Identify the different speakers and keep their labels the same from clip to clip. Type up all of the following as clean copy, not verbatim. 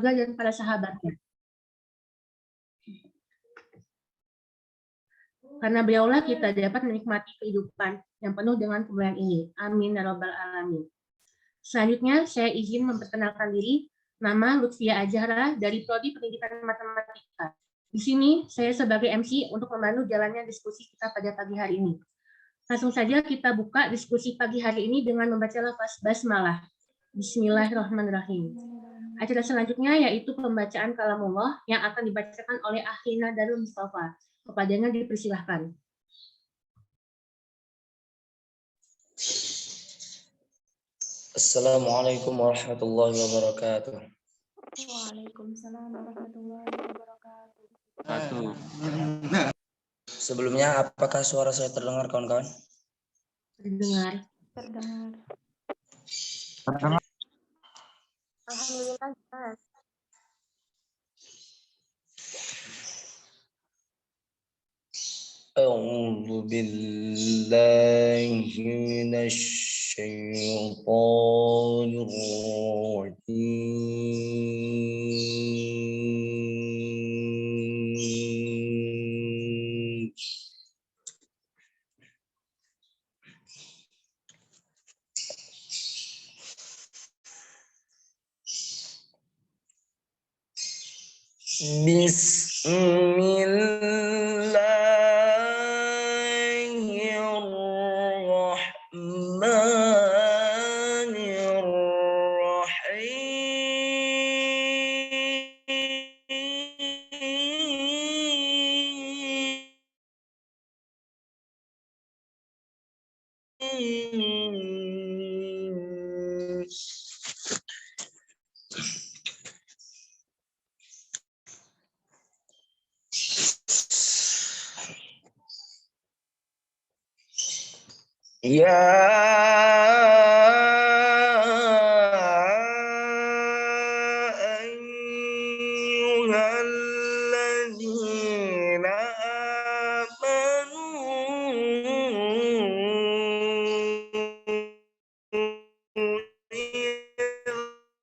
Speaker 1: dan para sahabatnya. Karena beliaulah kita dapat menikmati kehidupan yang penuh dengan kemuliaan ini. Amin ya rabbal alamin. Selanjutnya saya izin memperkenalkan diri. Nama Lutfia Azhara dari Prodi Pendidikan Matematika. Di sini saya sebagai MC untuk memandu jalannya diskusi kita pada pagi hari ini. Langsung saja kita buka diskusi pagi hari ini dengan membaca lafaz basmalah. Bismillahirrahmanirrahim. Acara selanjutnya yaitu pembacaan kalamullah yang akan dibacakan oleh Akhina Darul Mustafa. Kepadanya dipersilahkan.
Speaker 2: Assalamualaikum warahmatullahi wabarakatuh.
Speaker 3: Waalaikumsalam warahmatullahi wabarakatuh.
Speaker 2: Sebelumnya, apakah suara saya terdengar, kawan-kawan?
Speaker 1: Terdengar.
Speaker 3: Alhamdulillah, jelas.
Speaker 2: A'udzu billahi minasy syaithanir rajim. Ya ayyuhalladzina amanu idza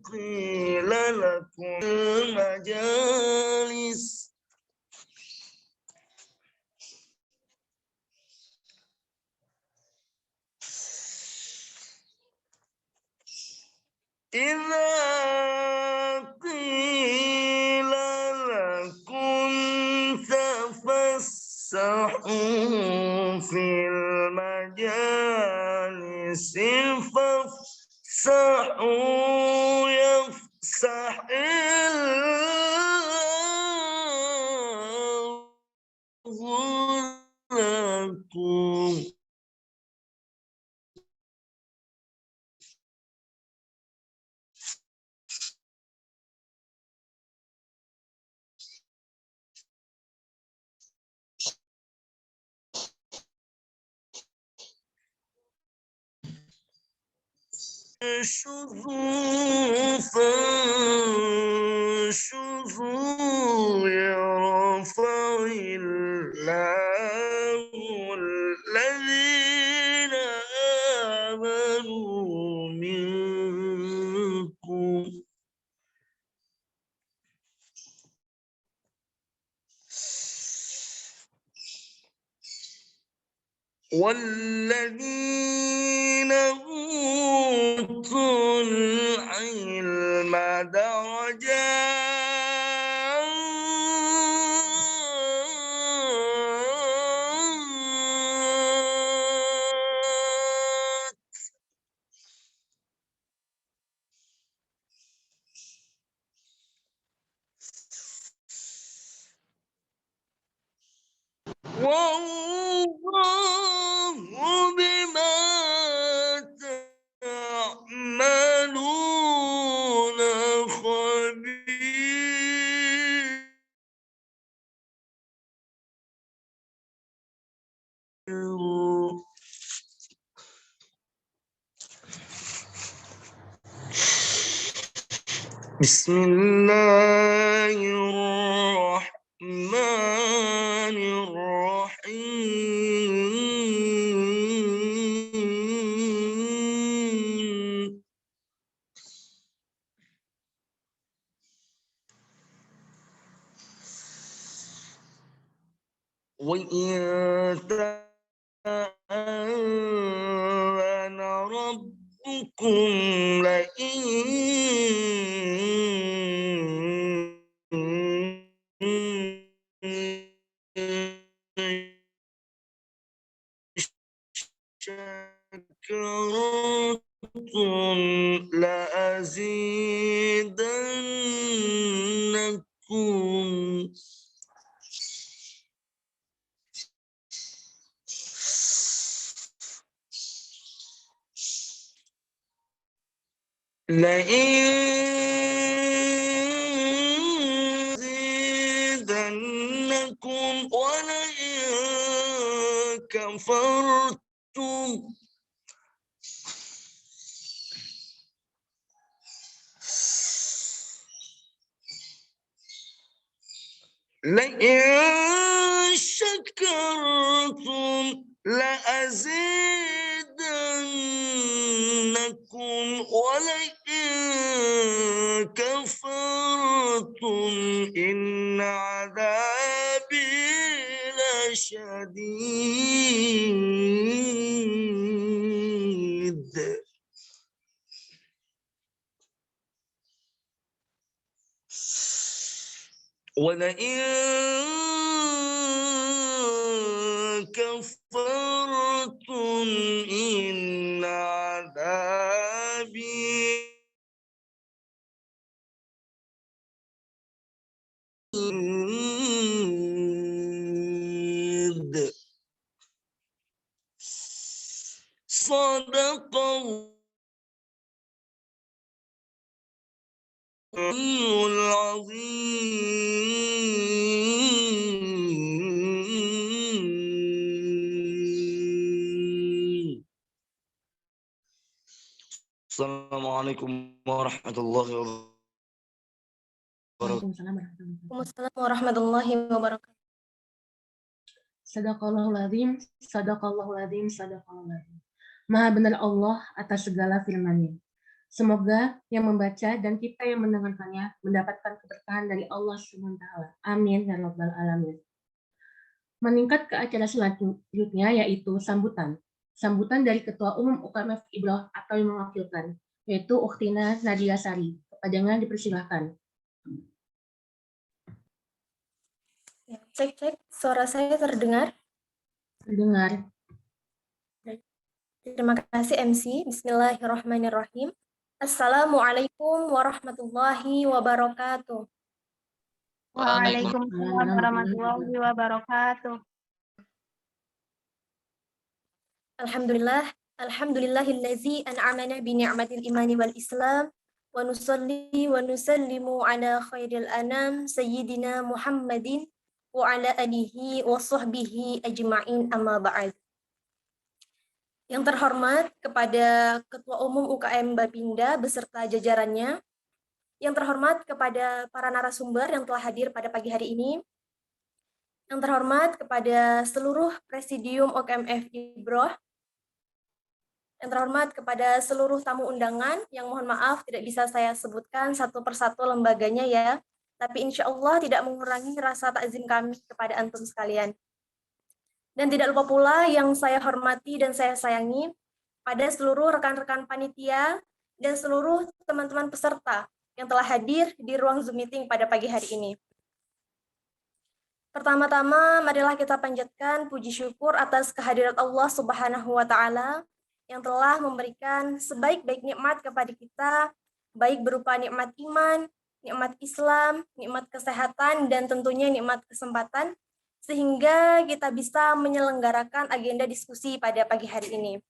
Speaker 2: qila lakum majalis إذا قيل لكم تفسحوا في المجالس فافسحوا يفسح الله لكم فانشزوا يرفع الله الذين آمنوا منكم والذين أوتوا العلم درجات والله بما تعملون خبير بسم الله الرحمن الرحيم وإن تأذن ربكم شكرتم لأزيدنكم لئن زيدنكم ولئن كفرتم لئن شكرتم لأزيدنكم ولئن كفرتم إن عذابي لشديد ولئن كفرتم إن عذابي لشديد صدق الله العظيم. السلام عليكم ورحمة الله وبركاته.
Speaker 1: Waalaikumsalam warahmatullahi wabarakatuh.
Speaker 3: Waalaikumsalam warahmatullahi wabarakatuh.
Speaker 1: Sadaqallahul azim, sadaqallahul azim, sadaqallahul azim. Maha benar Allah atas segala firman-Nya. Semoga yang membaca dan kita yang mendengarkannya mendapatkan keberkahan dari Allah SWT. Amin ya rabbal alamin. Meningkat ke acara selanjutnya yaitu sambutan. Sambutan dari Ketua Umum UKMF Ibroh atau yang mewakilkan, yaitu Ukhtina Nadia Sari. Kepadanya dipersilahkan.
Speaker 3: Cek, suara saya terdengar?
Speaker 1: Terdengar.
Speaker 3: Terima kasih MC. Bismillahirrahmanirrahim. Assalamualaikum warahmatullahi wabarakatuh.
Speaker 1: Waalaikumsalam
Speaker 3: warahmatullahi wabarakatuh. Alhamdulillahillazi an'amana bi ni'matil imani wal islam wa nusalli wa nusallimu ala khairil anam sayyidina Muhammadin wa ala alihi wa sahbihi ajma'in amma ba'd. Yang terhormat kepada Ketua Umum UKM Bapinda beserta jajarannya, yang terhormat kepada para narasumber yang telah hadir pada pagi hari ini, yang terhormat kepada seluruh Presidium UKMF Ibroh, yang terhormat kepada seluruh tamu undangan, yang mohon maaf tidak bisa saya sebutkan satu persatu lembaganya ya, tapi insya Allah tidak mengurangi rasa takzim kami kepada antum sekalian. Dan tidak lupa pula yang saya hormati dan saya sayangi pada seluruh rekan-rekan panitia dan seluruh teman-teman peserta yang telah hadir di ruang Zoom meeting pada pagi hari ini. Pertama-tama, marilah kita panjatkan puji syukur atas kehadirat Allah Subhanahu wa Ta'ala yang telah memberikan sebaik-baik nikmat kepada kita, baik berupa nikmat iman, nikmat Islam, nikmat kesehatan, dan tentunya nikmat kesempatan, sehingga kita bisa menyelenggarakan agenda diskusi pada pagi hari ini.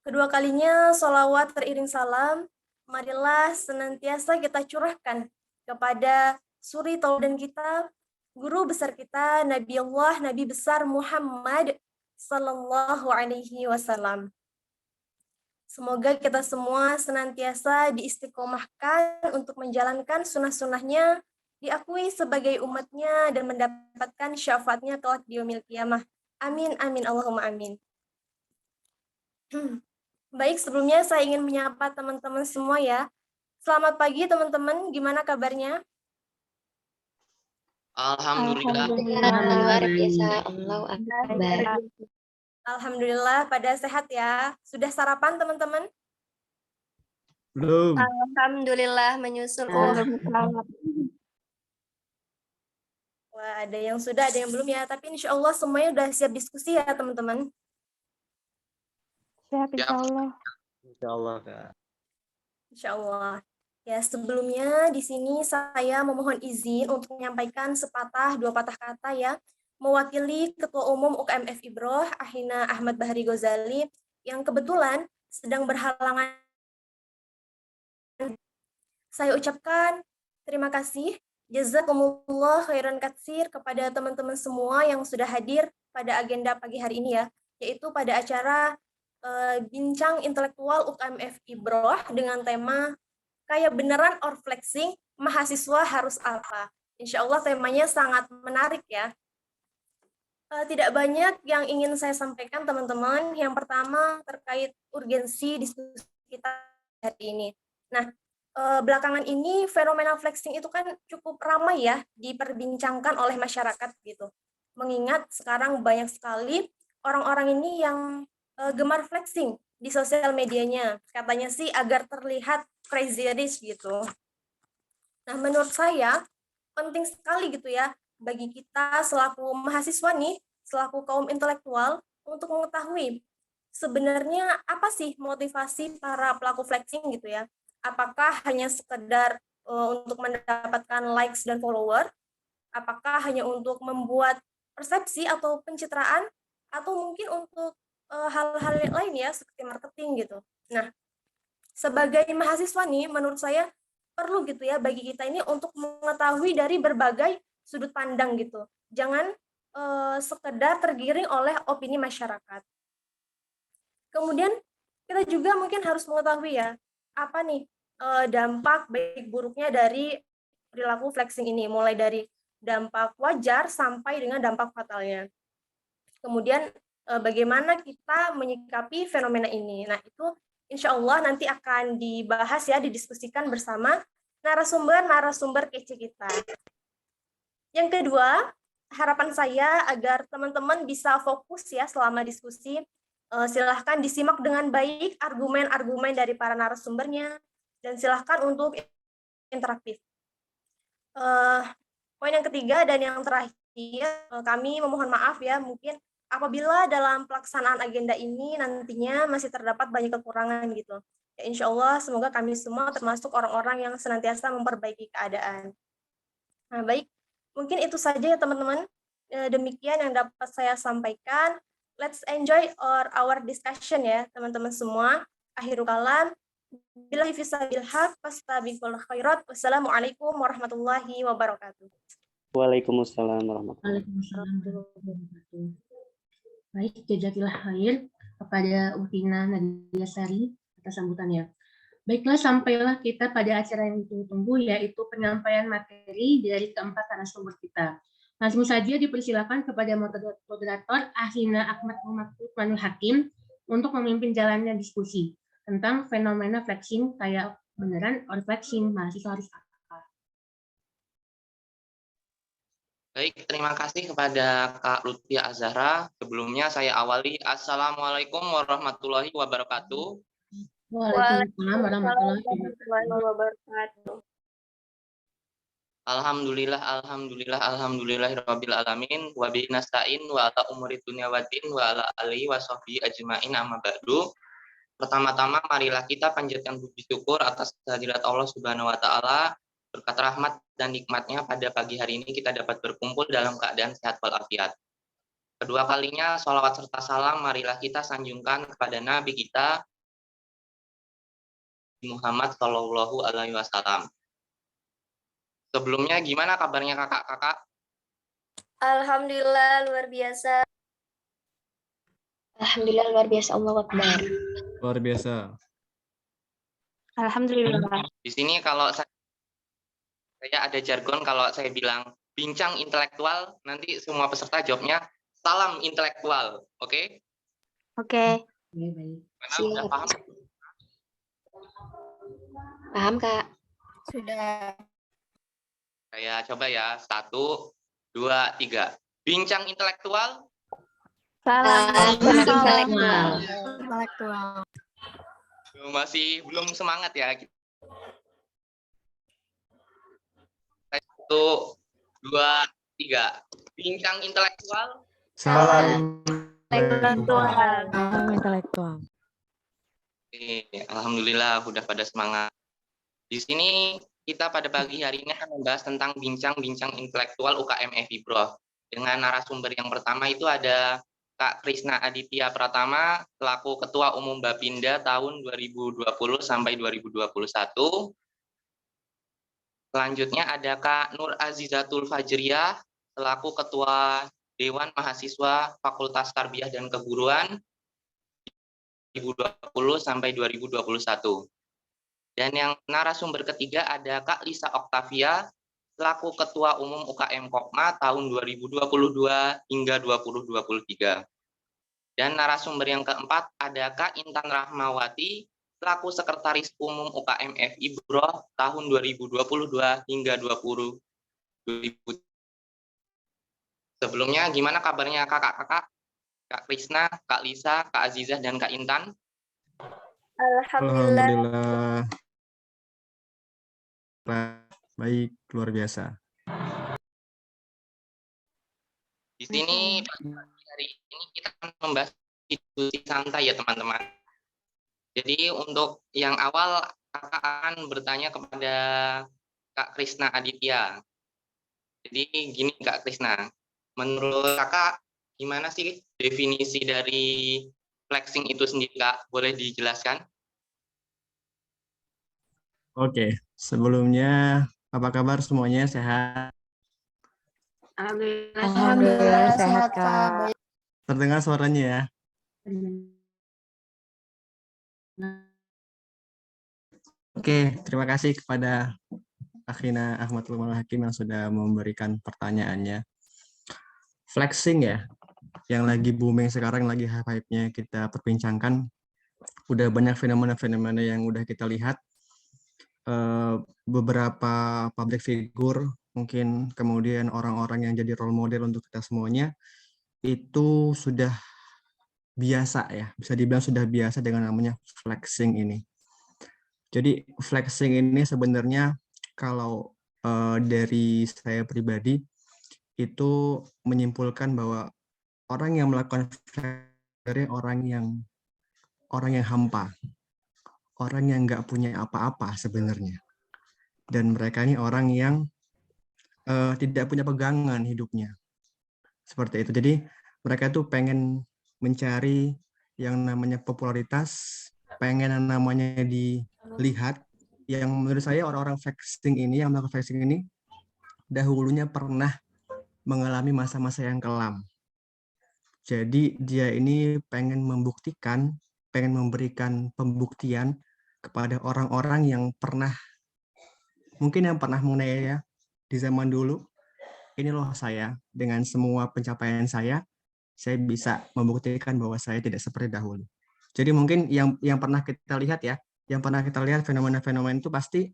Speaker 3: Kedua kalinya, sholawat teriring salam, marilah senantiasa kita curahkan kepada suri tauladan kita, guru besar kita, Nabi Allah, Nabi besar Muhammad Sallallahu Alaihi Wasallam. Semoga kita semua senantiasa diistiqomahkan untuk menjalankan sunnah-sunnahnya, diakui sebagai umatnya, dan mendapatkan syafaatnya kelak di yaumil qiyamah. Amin, amin, Allahumma amin. Baik, sebelumnya saya ingin menyapa teman-teman semua ya. Selamat pagi teman-teman, gimana kabarnya?
Speaker 2: Alhamdulillah.
Speaker 4: Luar biasa. Allahu Akbar.
Speaker 3: Alhamdulillah pada sehat ya. Sudah sarapan teman-teman?
Speaker 5: Belum.
Speaker 4: Alhamdulillah menyusul.
Speaker 3: Wah, ada yang sudah, ada yang belum ya. Tapi insya Allah semuanya udah siap diskusi ya teman-teman.
Speaker 6: Siap, insya Allah.
Speaker 5: Insya Allah, Kak.
Speaker 3: Insya Allah. Ya, sebelumnya di sini saya memohon izin untuk menyampaikan sepatah dua patah kata ya, mewakili Ketua Umum UKM FIBROH, Ahina Ahmad Bahari Ghazali, yang kebetulan sedang berhalangan. Saya ucapkan terima kasih, jazakumullah khairan katsir kepada teman-teman semua yang sudah hadir pada agenda pagi hari ini ya, yaitu pada acara Bincang Intelektual UKM FIBROH dengan tema Kayak beneran or flexing, mahasiswa harus apa? Insya Allah temanya sangat menarik ya. Tidak banyak yang ingin saya sampaikan teman-teman. Yang pertama terkait urgensi diskusi kita hari ini. Nah, belakangan ini fenomena flexing itu kan cukup ramai ya diperbincangkan oleh masyarakat gitu. Mengingat sekarang banyak sekali orang-orang ini yang gemar flexing di sosial medianya. Katanya sih agar terlihat crazy rich gitu. Nah, menurut saya penting sekali gitu ya bagi kita selaku mahasiswa nih, selaku kaum intelektual untuk mengetahui sebenarnya apa sih motivasi para pelaku flexing gitu ya. Apakah hanya sekedar untuk mendapatkan likes dan follower? Apakah hanya untuk membuat persepsi atau pencitraan? Atau mungkin untuk hal-hal lain ya seperti marketing gitu. Nah, sebagai mahasiswa nih, menurut saya perlu gitu ya bagi kita ini untuk mengetahui dari berbagai sudut pandang gitu. Jangan sekedar tergiring oleh opini masyarakat. Kemudian kita juga mungkin harus mengetahui ya, apa nih dampak baik buruknya dari perilaku flexing ini, mulai dari dampak wajar sampai dengan dampak fatalnya. Kemudian bagaimana kita menyikapi fenomena ini. Nah, itu insya Allah nanti akan dibahas ya, didiskusikan bersama narasumber kece kita. Yang kedua, harapan saya agar teman-teman bisa fokus ya selama diskusi. Silahkan disimak dengan baik argumen-argumen dari para narasumbernya, dan silahkan untuk interaktif. Poin yang ketiga dan yang terakhir, kami memohon maaf ya, mungkin apabila dalam pelaksanaan agenda ini nantinya masih terdapat banyak kekurangan gitu. Ya, insya Allah semoga kami semua termasuk orang-orang yang senantiasa memperbaiki keadaan. Nah, baik, mungkin itu saja ya teman-teman. Demikian yang dapat saya sampaikan. Let's enjoy our discussion ya teman-teman semua. Akhirul kalam. Billahi fisabil haq, fastabiqul khairat. Wassalamualaikum warahmatullahi wabarakatuh.
Speaker 5: Waalaikumsalam warahmatullahi
Speaker 1: Waalaikumsalam. Baik, jazakallah khair kepada Ufina Nadia Sari atas sambutannya. Baiklah, sampailah kita pada acara yang ditunggu-tunggu, yaitu penyampaian materi dari keempat narasumber kita. Langsung saja dipersilakan kepada moderator Ahina Ahmad Manul Hakim untuk memimpin jalannya diskusi tentang fenomena flexing kayak beneran or flexing, mahasiswa harus apa.
Speaker 2: Baik, terima kasih kepada Kak Lutfia Azhara. Sebelumnya saya awali. Assalamualaikum warahmatullahi wabarakatuh.
Speaker 1: Waalaikumsalam warahmatullahi
Speaker 4: wabarakatuh.
Speaker 2: Alhamdulillahirabbil alamin wa bihi nasta'in wa ala umuri dunya waddin wa ala alihi wa sahbihi ajmain amma ba'du. Pertama-tama marilah kita panjatkan puji syukur atas kehadirat Allah Subhanahu wa taala. Berkat rahmat dan nikmatnya pada pagi hari ini kita dapat berkumpul dalam keadaan sehat walafiat. Kedua kalinya sholawat serta salam marilah kita sanjungkan kepada Nabi kita Muhammad Shallallahu Alaihi Wasallam. Sebelumnya gimana kabarnya kakak-kakak?
Speaker 4: Alhamdulillah luar biasa. Alhamdulillah luar biasa. Allahu Akbar.
Speaker 5: Luar biasa.
Speaker 6: Alhamdulillah.
Speaker 2: Di sini kalau saya ada jargon, kalau saya bilang bincang intelektual, nanti semua peserta jawabnya salam intelektual, oke?
Speaker 6: Oke.
Speaker 1: Baik.
Speaker 2: Sudah paham?
Speaker 4: Paham, Kak?
Speaker 3: Sudah.
Speaker 2: Saya coba ya, 1, 2, 3. Bincang intelektual.
Speaker 6: Salam
Speaker 4: Intelektual.
Speaker 6: intelektual.
Speaker 2: Masih belum semangat ya. 1, 2, 3. Bincang intelektual.
Speaker 5: Salam
Speaker 6: Intelektual. Salam intelektual.
Speaker 2: Oke, alhamdulillah udah pada semangat. Di sini kita pada pagi hari ini akan membahas tentang bincang-bincang intelektual UKM FIBRO. Dengan narasumber yang pertama itu ada Kak Krisna Aditya Pratama, selaku Ketua Umum Bapinda tahun 2020 sampai 2021. Selanjutnya ada Kak Nur Azizatul Fajriyah, selaku Ketua Dewan Mahasiswa Fakultas Tarbiyah dan Keguruan 2020 sampai 2021. Dan yang narasumber ketiga ada Kak Lisa Oktavia, selaku Ketua Umum UKM Kopma tahun 2022 hingga 2023. Dan narasumber yang keempat ada Kak Intan Rahmawati, selaku Sekretaris Umum UKM FIBRO tahun 2022 hingga 2023. Sebelumnya gimana kabarnya kakak-kakak? Kak Krisna, Kak Lisa, Kak Azizah, dan Kak Intan?
Speaker 4: Alhamdulillah.
Speaker 5: Alhamdulillah. Baik, luar biasa.
Speaker 2: Di sini hari ini kita akan membahas diskusi santai ya teman-teman. Jadi untuk yang awal kakak akan bertanya kepada Kak Krisna Aditya. Jadi gini Kak Krisna, menurut kakak gimana sih definisi dari flexing itu sendiri Kak? Boleh dijelaskan?
Speaker 5: Oke, sebelumnya apa kabar semuanya? Sehat?
Speaker 6: Alhamdulillah sehat Kak.
Speaker 5: Terdengar suaranya ya? Oke, terima kasih kepada Akhina Ahmad Luman Hakim yang sudah memberikan pertanyaannya. Flexing ya, yang lagi booming sekarang, lagi hype-nya kita perbincangkan. Udah banyak fenomena-fenomena yang udah kita lihat. Beberapa public figure, mungkin kemudian orang-orang yang jadi role model untuk kita semuanya, itu sudah biasa ya, bisa dibilang sudah biasa dengan namanya flexing ini. Jadi flexing ini sebenarnya kalau dari saya pribadi itu menyimpulkan bahwa orang yang melakukan flexing orang yang hampa, orang yang nggak punya apa-apa sebenarnya, dan mereka ini orang yang tidak punya pegangan hidupnya, seperti itu. Jadi mereka tuh pengen mencari yang namanya popularitas, pengen yang namanya dilihat. Yang menurut saya orang-orang flexing ini, yang melakukan flexing ini, dahulunya pernah mengalami masa-masa yang kelam. Jadi dia ini pengen membuktikan, pengen memberikan pembuktian kepada orang-orang yang pernah, mungkin yang pernah menganiaya di zaman dulu. Ini loh saya, dengan semua pencapaian saya bisa membuktikan bahwa saya tidak seperti dahulu. Jadi mungkin yang pernah kita lihat ya, yang pernah kita lihat fenomena-fenomena itu pasti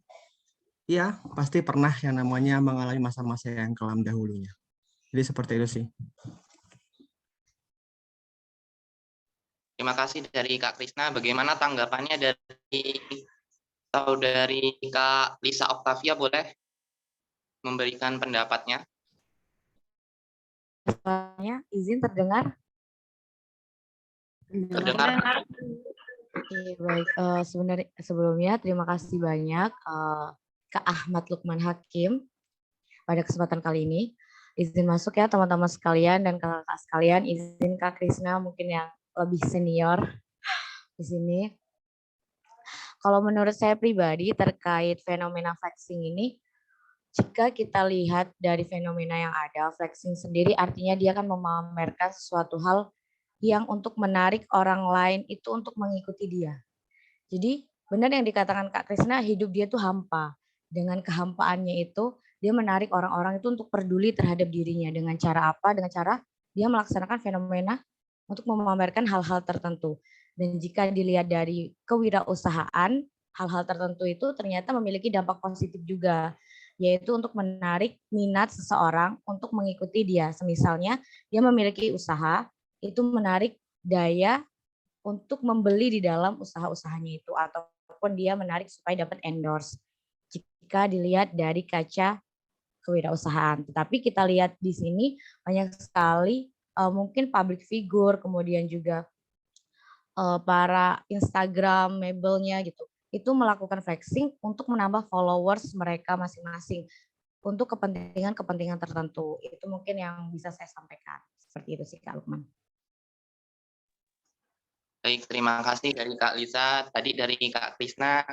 Speaker 5: pernah yang namanya mengalami masa-masa yang kelam dahulunya. Jadi seperti itu sih.
Speaker 2: Terima kasih dari Kak Krisna. Bagaimana tanggapannya dari saudari Kak Lisa Oktavia? Boleh memberikan pendapatnya?
Speaker 6: Izin terdengar?
Speaker 2: Terdengar?
Speaker 6: Oke, baik. Sebenarnya sebelumnya terima kasih banyak Kak Ahmad Lukman Hakim pada kesempatan kali ini. Izin masuk ya teman-teman sekalian dan kakak-kakak sekalian. Izin Kak Krisna mungkin yang lebih senior di sini. Kalau menurut saya pribadi terkait fenomena flexing ini, jika kita lihat dari fenomena yang ada, flexing sendiri artinya dia akan memamerkan sesuatu hal yang untuk menarik orang lain itu untuk mengikuti dia. Jadi benar yang dikatakan Kak Krisna, hidup dia tuh hampa. Dengan kehampaannya itu, dia menarik orang-orang itu untuk peduli terhadap dirinya. Dengan cara apa? Dengan cara dia melaksanakan fenomena untuk memamerkan hal-hal tertentu. Dan jika dilihat dari kewirausahaan, hal-hal tertentu itu ternyata memiliki dampak positif juga. yaitu untuk menarik minat seseorang untuk mengikuti dia. Semisalnya dia memiliki usaha, itu menarik daya untuk membeli di dalam usaha-usahanya itu, ataupun dia menarik supaya dapat endorse jika dilihat dari kaca kewirausahaan. Tetapi kita lihat di sini banyak sekali mungkin public figure, kemudian juga para Instagram, mebelnya gitu, itu melakukan flexing untuk menambah followers mereka masing-masing untuk kepentingan-kepentingan tertentu. Itu mungkin yang bisa saya sampaikan. Seperti itu sih Kak Lukman.
Speaker 2: Baik, terima kasih dari Kak Lisa. Tadi dari Kak Krisna,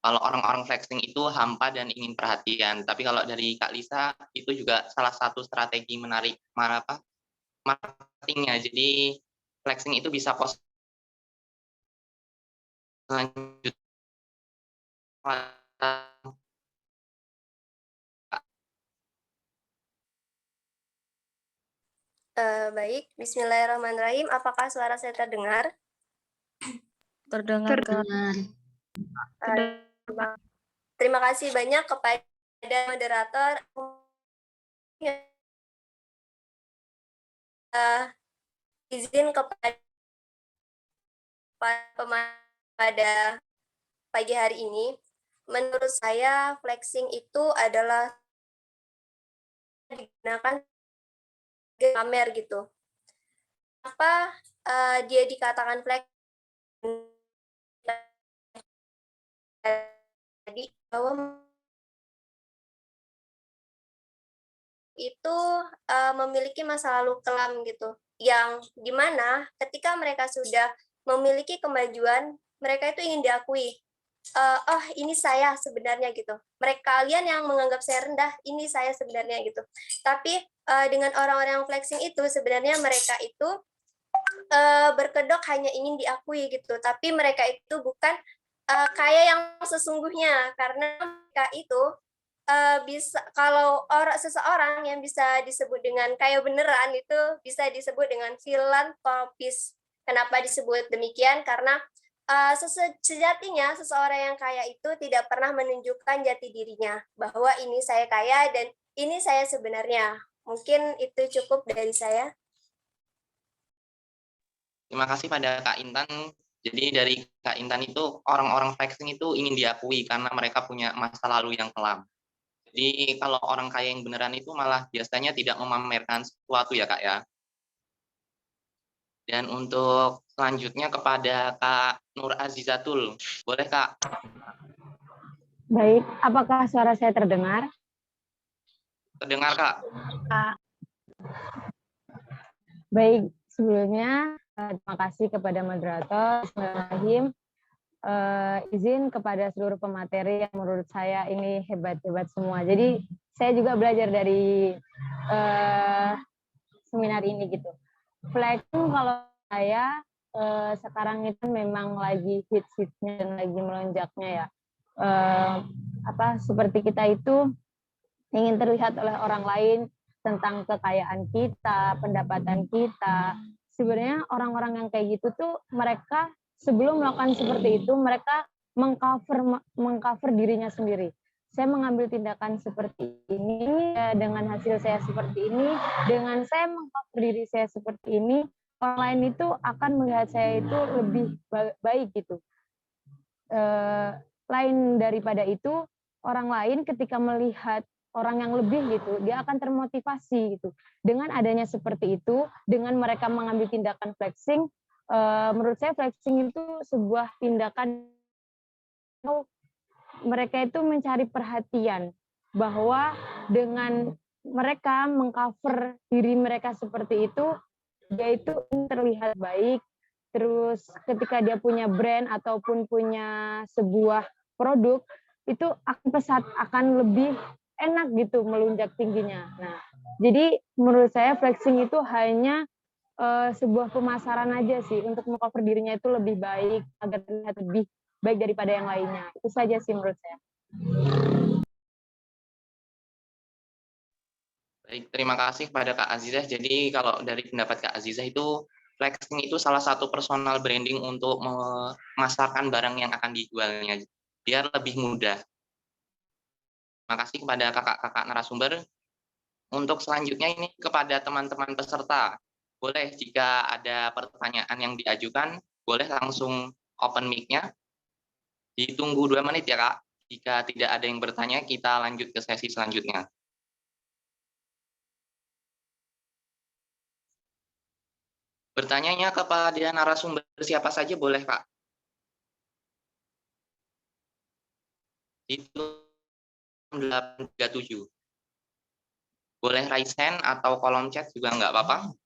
Speaker 2: kalau orang-orang flexing itu hampa dan ingin perhatian. Tapi kalau dari Kak Lisa, itu juga salah satu strategi menarik marketingnya. Jadi flexing itu bisa positif selanjutnya.
Speaker 4: Baik, Bismillahirrahmanirrahim. Apakah suara saya terdengar?
Speaker 3: Terdengar Kak.
Speaker 4: Terima kasih banyak kepada moderator. Izin kepada pada pagi hari ini, menurut saya flexing itu adalah digunakan pamer gitu. Apa dia dikatakan flexing? Tadi bahwa itu memiliki masa lalu kelam gitu, yang dimana ketika mereka sudah memiliki kemajuan, mereka itu ingin diakui. Oh, ini saya sebenarnya gitu. Mereka kalian yang menganggap saya rendah, ini saya sebenarnya gitu. Tapi dengan orang-orang yang flexing itu sebenarnya mereka itu berkedok hanya ingin diakui gitu. Tapi mereka itu bukan kaya yang sesungguhnya, karena mereka itu bisa, kalau seseorang yang bisa disebut dengan kaya beneran itu bisa disebut dengan filantropis. Kenapa disebut demikian? Karena sejatinya seseorang yang kaya itu tidak pernah menunjukkan jati dirinya bahwa ini saya kaya dan ini saya sebenarnya. Mungkin itu cukup dari saya.
Speaker 2: Terima kasih pada Kak Intan. Jadi dari Kak Intan itu, orang-orang flexing itu ingin diakui karena mereka punya masa lalu yang kelam. Jadi kalau orang kaya yang beneran itu malah biasanya tidak memamerkan sesuatu ya Kak ya. Dan untuk selanjutnya kepada Kak Nur Azizatul. Boleh Kak?
Speaker 7: Baik, apakah suara saya terdengar?
Speaker 2: Terdengar Kak?
Speaker 7: Baik, sebelumnya terima kasih kepada moderator. Bismillahirrahmanirrahim. Izin kepada seluruh pemateri yang menurut saya ini hebat-hebat semua. Jadi saya juga belajar dari seminar ini gitu. Flexing kalau saya sekarang itu memang lagi hits-hitsnya dan lagi melonjaknya ya. Seperti kita itu ingin terlihat oleh orang lain tentang kekayaan kita, pendapatan kita. Sebenarnya orang-orang yang kayak gitu tuh mereka sebelum melakukan seperti itu, mereka mengcover dirinya sendiri. Saya mengambil tindakan seperti ini, dengan hasil saya seperti ini, dengan saya mengcover diri saya seperti ini, orang lain itu akan melihat saya itu lebih baik gitu. Lain daripada itu, orang lain ketika melihat orang yang lebih gitu, dia akan termotivasi gitu. Dengan adanya seperti itu, dengan mereka mengambil tindakan flexing, menurut saya flexing itu sebuah tindakan mereka itu mencari perhatian bahwa dengan mereka mengcover diri mereka seperti itu, dia itu terlihat baik. Terus ketika dia punya brand ataupun punya sebuah produk, itu akan lebih enak gitu melunjak tingginya. Nah, jadi menurut saya flexing itu hanya sebuah pemasaran aja sih untuk mengcover dirinya itu lebih baik agar terlihat lebih baik daripada yang lainnya. Itu saja sih menurut saya.
Speaker 2: Baik, terima kasih kepada Kak Azizah. Jadi kalau dari pendapat Kak Azizah itu flexing itu salah satu personal branding untuk memasarkan barang yang akan dijualnya biar lebih mudah. Terima kasih kepada kakak-kakak narasumber. Untuk selanjutnya ini kepada teman-teman peserta. Boleh jika ada pertanyaan yang diajukan, boleh langsung open mic-nya. Ditunggu 2 menit ya Kak. Jika tidak ada yang bertanya, kita lanjut ke sesi selanjutnya. Bertanyanya kepada narasumber siapa saja boleh Kak. Itu 837. Boleh raise hand atau kolom chat juga nggak apa-apa.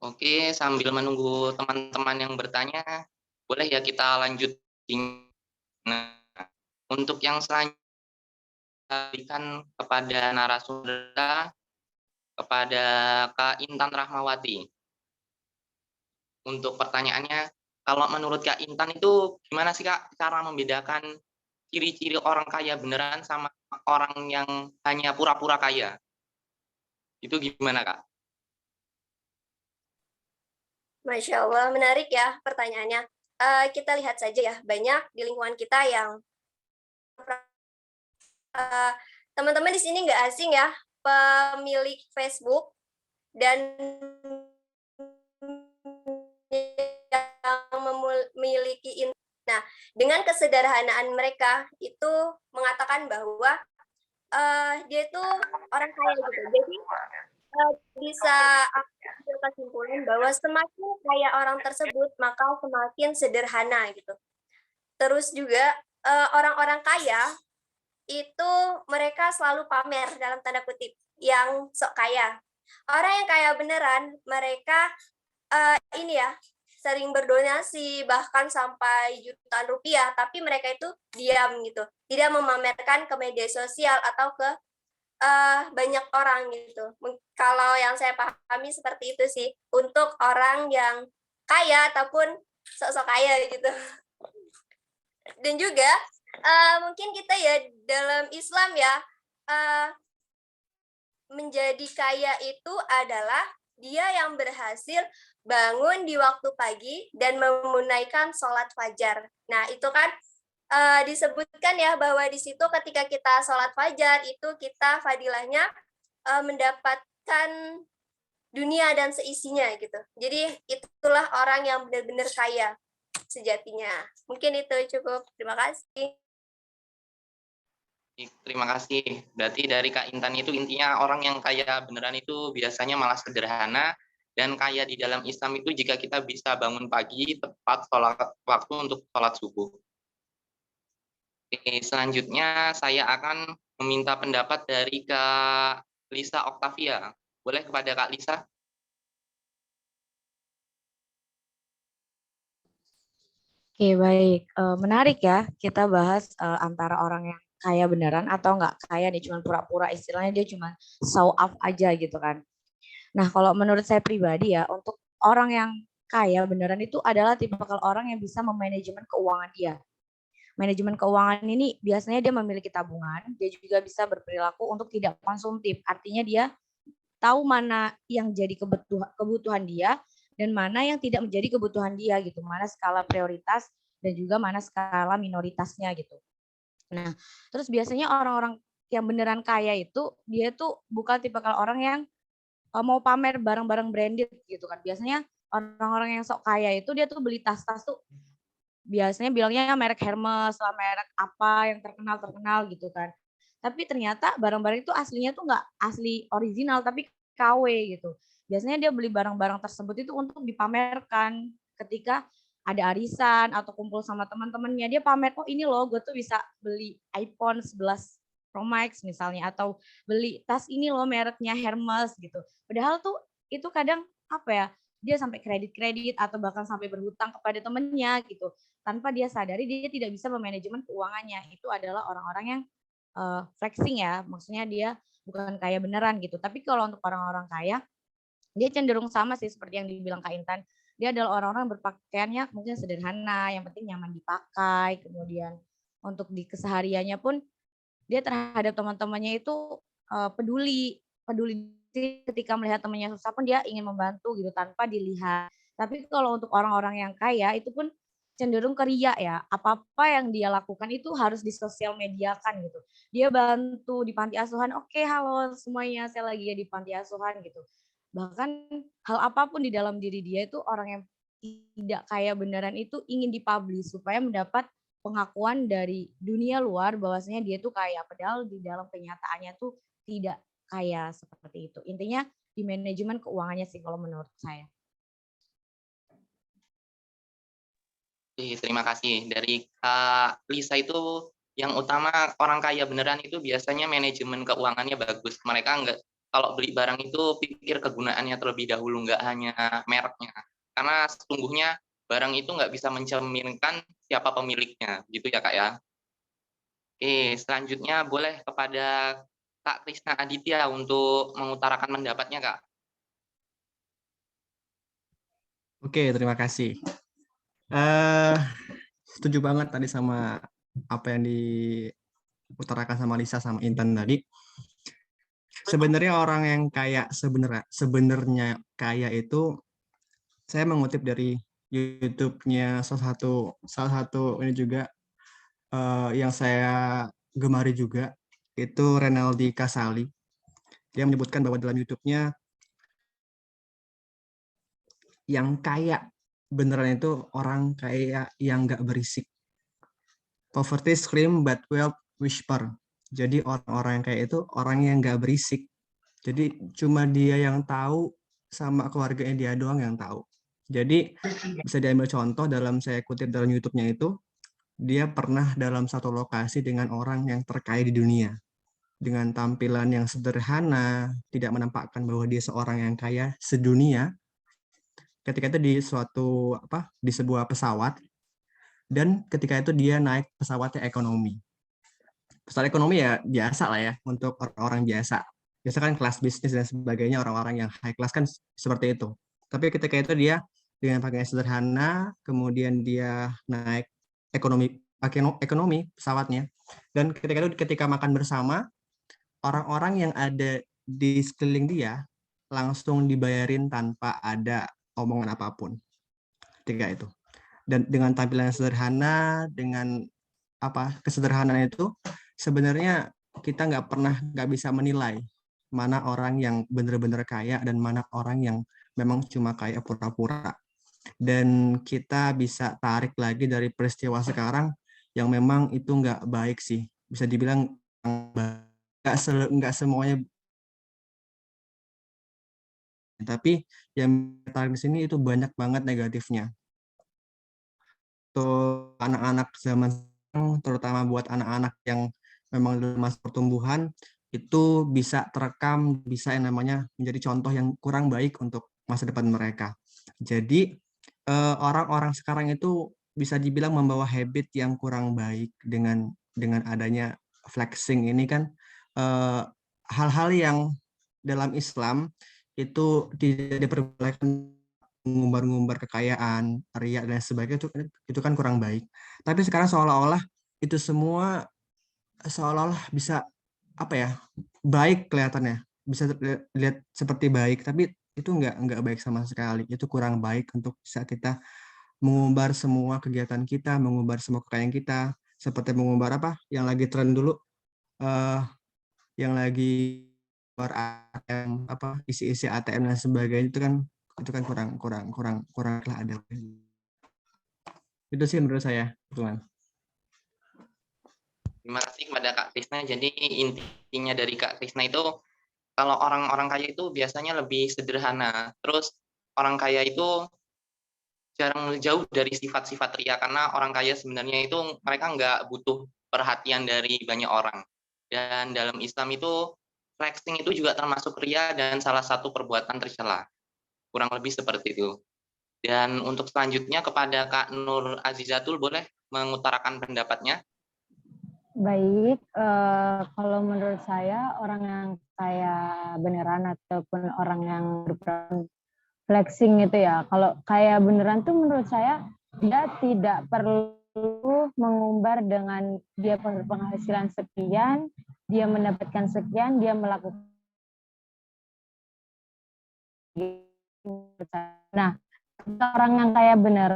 Speaker 2: Oke, sambil menunggu teman-teman yang bertanya, boleh ya kita lanjut. Nah, untuk yang selanjutnya berikan kepada narasumber, kepada Kak Intan Rahmawati. Untuk pertanyaannya, kalau menurut Kak Intan itu gimana sih Kak cara membedakan ciri-ciri orang kaya beneran sama orang yang hanya pura-pura kaya? Itu gimana Kak?
Speaker 4: Masya Allah, menarik ya pertanyaannya. Kita lihat saja ya, banyak di lingkungan kita yang teman-teman di sini nggak asing ya, pemilik Facebook dan yang memiliki. Nah, dengan kesederhanaan mereka itu mengatakan bahwa dia itu orang kaya gitu. Jadi bisa aku kesimpulan bahwa semakin kaya orang tersebut maka semakin sederhana gitu. Terus juga orang-orang kaya itu mereka selalu pamer dalam tanda kutip yang sok kaya. Orang yang kaya beneran mereka ini ya sering berdonasi bahkan sampai jutaan rupiah, tapi mereka itu diam gitu, tidak memamerkan ke media sosial atau ke banyak orang gitu. Kalau yang saya pahami seperti itu sih untuk orang yang kaya ataupun sok-sok kaya gitu. Dan juga mungkin kita ya dalam Islam ya menjadi kaya itu adalah dia yang berhasil bangun di waktu pagi dan menunaikan sholat fajar. Nah itu kan disebutkan ya bahwa di situ ketika kita sholat fajar itu kita fadilahnya mendapatkan dunia dan seisinya gitu. Jadi itulah orang yang benar-benar kaya sejatinya. Mungkin itu cukup. Terima kasih.
Speaker 2: Terima kasih. Berarti dari Kak Intan itu intinya orang yang kaya beneran itu biasanya malah sederhana, dan kaya di dalam Islam itu jika kita bisa bangun pagi tepat waktu untuk sholat subuh. Oke, selanjutnya saya akan meminta pendapat dari Kak Lisa Octavia. Boleh kepada Kak Lisa?
Speaker 6: Oke, baik. Menarik ya kita bahas antara orang yang kaya beneran atau nggak kaya nih, cuma pura-pura, istilahnya dia cuma show off aja gitu kan. Nah, kalau menurut saya pribadi ya, untuk orang yang kaya beneran itu adalah tipikal orang yang bisa memanajemen keuangan dia. Manajemen keuangan ini biasanya dia memiliki tabungan, dia juga bisa berperilaku untuk tidak konsumtif. Artinya dia tahu mana yang jadi kebutuhan dia dan mana yang tidak menjadi kebutuhan dia gitu. Mana skala prioritas dan juga mana skala minoritasnya gitu. Nah, terus biasanya orang-orang yang beneran kaya itu dia tuh bukan tipikal orang yang mau pamer barang-barang branded gitu kan. Biasanya orang-orang yang sok kaya itu dia tuh beli tas-tas tuh biasanya bilangnya merek Hermes lah, merek apa yang terkenal gitu kan. Tapi ternyata barang-barang itu aslinya tuh nggak asli original, tapi KW gitu. Biasanya dia beli barang-barang tersebut itu untuk dipamerkan ketika ada arisan atau kumpul sama teman-temannya. Dia pamer, oh ini loh gue tuh bisa beli iPhone 11 Pro Max misalnya, atau beli tas ini loh mereknya Hermes gitu. Padahal tuh itu kadang apa ya, dia sampai kredit-kredit atau bahkan sampai berhutang kepada temennya gitu. Tanpa dia sadari dia tidak bisa memanajemen keuangannya. Itu adalah orang-orang yang flexing ya, maksudnya dia bukan kaya beneran gitu. Tapi kalau untuk orang-orang kaya, dia cenderung sama sih seperti yang dibilang Kak Intan. Dia adalah orang-orang berpakaiannya mungkin sederhana, yang penting nyaman dipakai. Kemudian untuk di kesehariannya pun dia terhadap teman-temannya itu peduli peduli ketika melihat temannya susah pun dia ingin membantu gitu tanpa dilihat. Tapi kalau untuk orang-orang yang kaya itu pun cenderung ke ria ya. Apa-apa yang dia lakukan itu harus disosial mediakan gitu. Dia bantu di panti asuhan, oke halo semuanya saya lagi di panti asuhan gitu. Bahkan hal apapun di dalam diri dia itu orang yang tidak kaya beneran itu ingin dipublish supaya mendapat pengakuan dari dunia luar bahwasanya dia tuh kaya. Padahal di dalam kenyataannya tuh tidak kaya seperti itu. Intinya di manajemen keuangannya sih kalau menurut saya.
Speaker 2: Terima kasih. Dari Kak Lisa itu yang utama orang kaya beneran itu biasanya manajemen keuangannya bagus. Mereka nggak, kalau beli barang itu pikir kegunaannya terlebih dahulu, nggak hanya mereknya. Karena sesungguhnya barang itu nggak bisa mencerminkan siapa pemiliknya, gitu ya Kak ya. Oke, selanjutnya boleh kepada Kak Krisna Aditya untuk mengutarakan pendapatnya Kak.
Speaker 5: Oke, terima kasih. Setuju banget tadi sama apa yang diutarakan sama Lisa sama Intan tadi. Sebenarnya orang yang kaya sebenarnya kaya itu, saya mengutip dari YouTube-nya salah satu ini juga yang saya gemari juga, itu Renaldi Kasali. Dia menyebutkan bahwa dalam YouTube-nya yang kaya beneran itu orang kaya yang nggak berisik. Poverty scream but wealth whisper. Jadi orang-orang yang kaya itu orang yang nggak berisik. Jadi cuma dia yang tahu sama keluarganya dia doang yang tahu. Jadi bisa diambil contoh dalam saya kutip dalam YouTube-nya itu, dia pernah dalam satu lokasi dengan orang yang terkaya di dunia. Dengan tampilan yang sederhana, tidak menampakkan bahwa dia seorang yang kaya sedunia. Ketika itu di sebuah pesawat, dan ketika itu dia naik pesawatnya ekonomi. Pesawat ekonomi ya biasa lah ya untuk orang-orang biasa. Biasa kan kelas bisnis dan sebagainya, orang-orang yang high class kan seperti itu. Tapi ketika itu dia dengan pakaian sederhana, kemudian dia naik ekonomi pesawatnya. Dan ketika makan bersama, orang-orang yang ada di sekeliling dia langsung dibayarin tanpa ada omongan apapun. Ketika itu. Dan dengan tampilan yang sederhana, dengan kesederhanaan itu, sebenarnya kita nggak bisa menilai mana orang yang benar-benar kaya dan mana orang yang memang cuma kaya pura-pura. Dan kita bisa tarik lagi dari peristiwa sekarang yang memang itu nggak baik sih, bisa dibilang nggak semuanya, tapi yang tarik di sini itu banyak banget negatifnya. Untuk anak-anak zaman sekarang, terutama buat anak-anak yang memang dalam masa pertumbuhan, itu bisa terekam, bisa yang namanya menjadi contoh yang kurang baik untuk masa depan mereka. Jadi orang-orang sekarang itu bisa dibilang membawa habit yang kurang baik dengan adanya flexing ini kan, hal-hal yang dalam Islam itu tidak diperbolehkan, ngumbar-ngumbar kekayaan, riya dan sebagainya, itu kan kurang baik. Tapi sekarang seolah-olah itu semua seolah-olah bisa baik kelihatannya, bisa lihat seperti baik, tapi itu nggak baik sama sekali. Itu kurang baik untuk bisa kita mengumbar semua kegiatan kita, mengumbar semua kekayaan kita, seperti mengumbar yang lagi tren dulu, yang lagi ATM, isi-isi ATM dan sebagainya, itu kan kurang lah ada. Itu sih menurut saya, teman.
Speaker 2: Terima kasih kepada Kak Krisna. Jadi intinya dari Kak Krisna itu, kalau orang-orang kaya itu biasanya lebih sederhana. Terus orang kaya itu jarang jauh dari sifat-sifat ria, karena orang kaya sebenarnya itu mereka nggak butuh perhatian dari banyak orang. Dan dalam Islam itu flexing itu juga termasuk ria dan salah satu perbuatan tercela. Kurang lebih seperti itu. Dan untuk selanjutnya kepada Kak Nur Azizatul, boleh mengutarakan pendapatnya?
Speaker 7: Baik, kalau menurut saya orang yang kaya beneran ataupun orang yang berperan flexing itu ya, kalau kaya beneran tuh menurut saya dia tidak perlu mengumbar dengan dia berpenghasilan sekian, dia mendapatkan sekian, dia melakukan Nah, orang yang kaya benar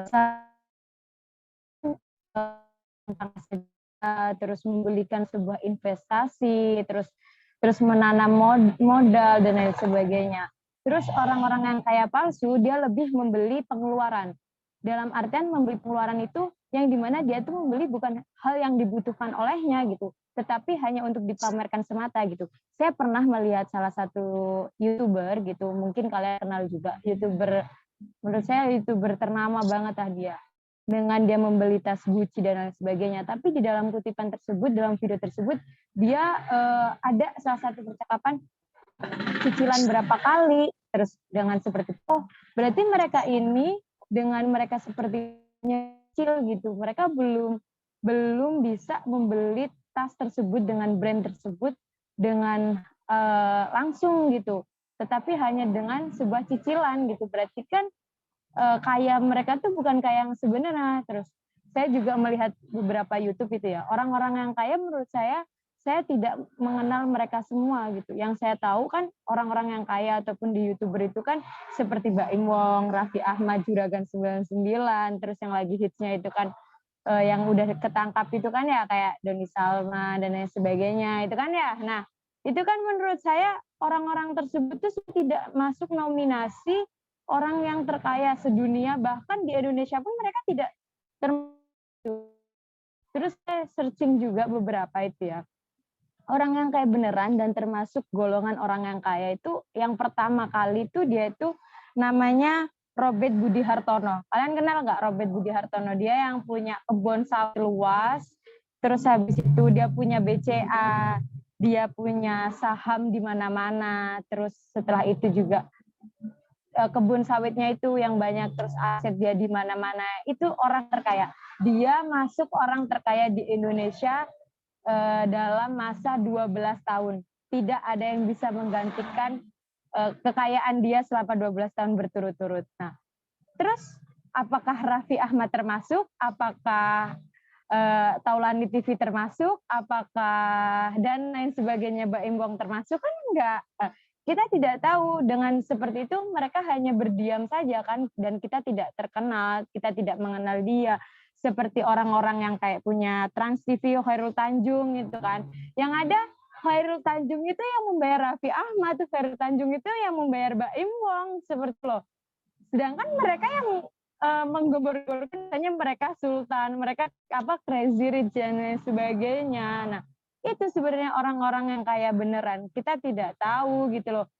Speaker 7: terus membelikan sebuah investasi, terus menanam modal dan lain sebagainya. Terus orang-orang yang kaya palsu dia lebih membeli pengeluaran. Dalam artian membeli pengeluaran itu yang dimana dia tuh membeli bukan hal yang dibutuhkan olehnya gitu, tetapi hanya untuk dipamerkan semata gitu. Saya pernah melihat salah satu YouTuber gitu, mungkin kalian kenal juga, YouTuber, menurut saya YouTuber ternama banget lah dia. Dengan dia membeli tas Gucci dan lain sebagainya. Tapi di dalam kutipan tersebut, dalam video tersebut, dia ada salah satu percakapan cicilan berapa kali, terus dengan seperti itu. Oh, berarti mereka ini dengan mereka sepertinya kecil gitu, mereka belum bisa membeli tas tersebut dengan brand tersebut dengan langsung gitu, tetapi hanya dengan sebuah cicilan gitu. Berarti kan kaya mereka tuh bukan kaya yang sebenarnya. Terus saya juga melihat beberapa YouTube itu ya, orang-orang yang kaya menurut saya tidak mengenal mereka semua gitu. Yang saya tahu kan orang-orang yang kaya ataupun di YouTuber itu kan seperti Baim Wong, Raffi Ahmad, Juragan 99, terus yang lagi hitsnya itu kan yang udah ketangkap itu kan ya kayak Doni Salman dan lain sebagainya itu kan ya. Nah, itu kan menurut saya orang-orang tersebut tuh tidak masuk nominasi orang yang terkaya sedunia, bahkan di Indonesia pun mereka tidak termasuk. Terus saya searching juga beberapa itu ya. Orang yang kaya beneran dan termasuk golongan orang yang kaya itu yang pertama kali itu dia itu namanya Robert Budi Hartono. Kalian kenal nggak Robert Budi Hartono? Dia yang punya kebun sawit luas, terus habis itu dia punya BCA, dia punya saham di mana-mana, terus setelah itu juga kebun sawitnya itu yang banyak, terus aset dia di mana-mana. Itu orang terkaya. Dia masuk orang terkaya di Indonesia dalam masa 12 tahun. Tidak ada yang bisa menggantikan kekayaan dia selama 12 tahun berturut-turut. Nah, terus apakah Raffi Ahmad termasuk? Apakah Taulani TV termasuk? Apakah dan lain sebagainya Baim Wong termasuk? Kan enggak. Kita tidak tahu. Dengan seperti itu mereka hanya berdiam saja kan, dan kita tidak terkenal, kita tidak mengenal dia. Seperti orang-orang yang kayak punya Trans TV, Khairul Tanjung gitu kan. Yang ada Khairul Tanjung itu yang membayar Raffi Ahmad, Khairul Tanjung itu yang membayar Baim Wong, seperti loh. Sedangkan mereka yang menggembor-gemborkan hanya mereka sultan, mereka crazy rich dan lain sebagainya. Nah, itu sebenarnya orang-orang yang kaya beneran. Kita tidak tahu gitu loh.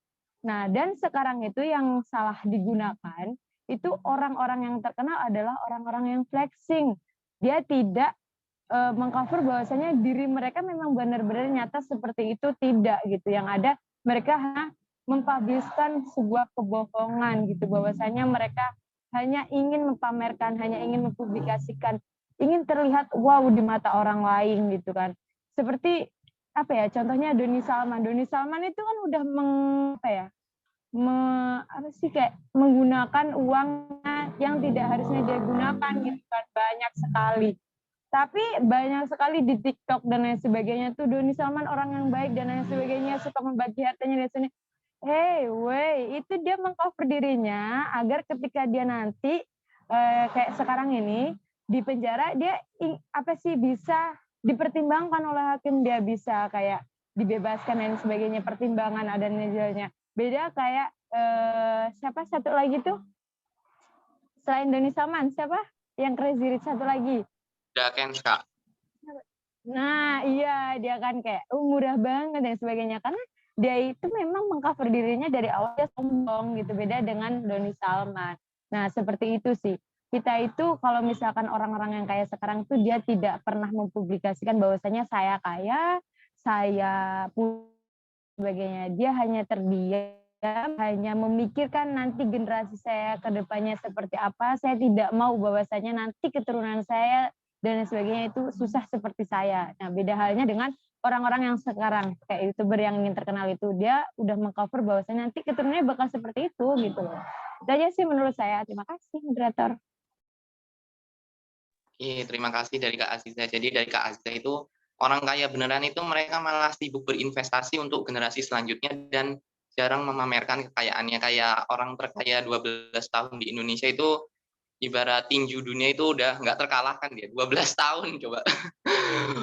Speaker 7: Nah, dan sekarang itu yang salah digunakan, itu orang-orang yang terkenal adalah orang-orang yang flexing. Dia tidak mengcover bahwasanya diri mereka memang benar-benar nyata seperti itu, tidak gitu. Yang ada mereka mempublishkan sebuah kebohongan gitu, bahwasanya mereka hanya ingin mempamerkan, hanya ingin mempublikasikan, ingin terlihat wow di mata orang lain gitu kan. Seperti apa ya, contohnya Doni Salman. Doni Salman itu kan udah kayak menggunakan uangnya yang tidak harusnya dia gunakan gitu kan, banyak sekali. Tapi banyak sekali di TikTok dan lain sebagainya tuh Doni Salman orang yang baik dan lain sebagainya, suka membagi hartanya dan sini. Itu dia mengcover dirinya agar ketika dia nanti kayak sekarang ini di penjara, dia bisa dipertimbangkan oleh hakim, dia bisa kayak dibebaskan dan sebagainya, pertimbangan ada nilainya. Beda kayak siapa satu lagi tuh selain Doni Salman, siapa yang crazy rich satu lagi?
Speaker 2: Kenska.
Speaker 7: Nah iya, dia kan kayak murah banget dan sebagainya, karena dia itu memang mengcover dirinya dari awal dia sombong gitu, beda dengan Doni Salman. Nah seperti itu sih. Kita itu kalau misalkan orang-orang yang kaya sekarang tuh dia tidak pernah mempublikasikan bahwasanya saya kaya, saya sebagainya. Dia hanya terdiam, hanya memikirkan nanti generasi saya ke depannya seperti apa. Saya tidak mau bahwasanya nanti keturunan saya dan sebagainya itu susah seperti saya. Nah, beda halnya dengan orang-orang yang sekarang kayak YouTuber yang ingin terkenal itu, dia udah mengcover bahwasanya nanti keturunannya bakal seperti itu gitu loh. Itu aja sih menurut saya. Terima kasih moderator.
Speaker 2: Terima kasih dari Kak Aziza. Jadi dari Kak Aziza itu orang kaya beneran itu mereka malah sibuk berinvestasi untuk generasi selanjutnya dan jarang memamerkan kekayaannya. Kayak orang terkaya 12 tahun di Indonesia itu ibarat tinju dunia itu udah nggak terkalahkan dia, 12 tahun coba.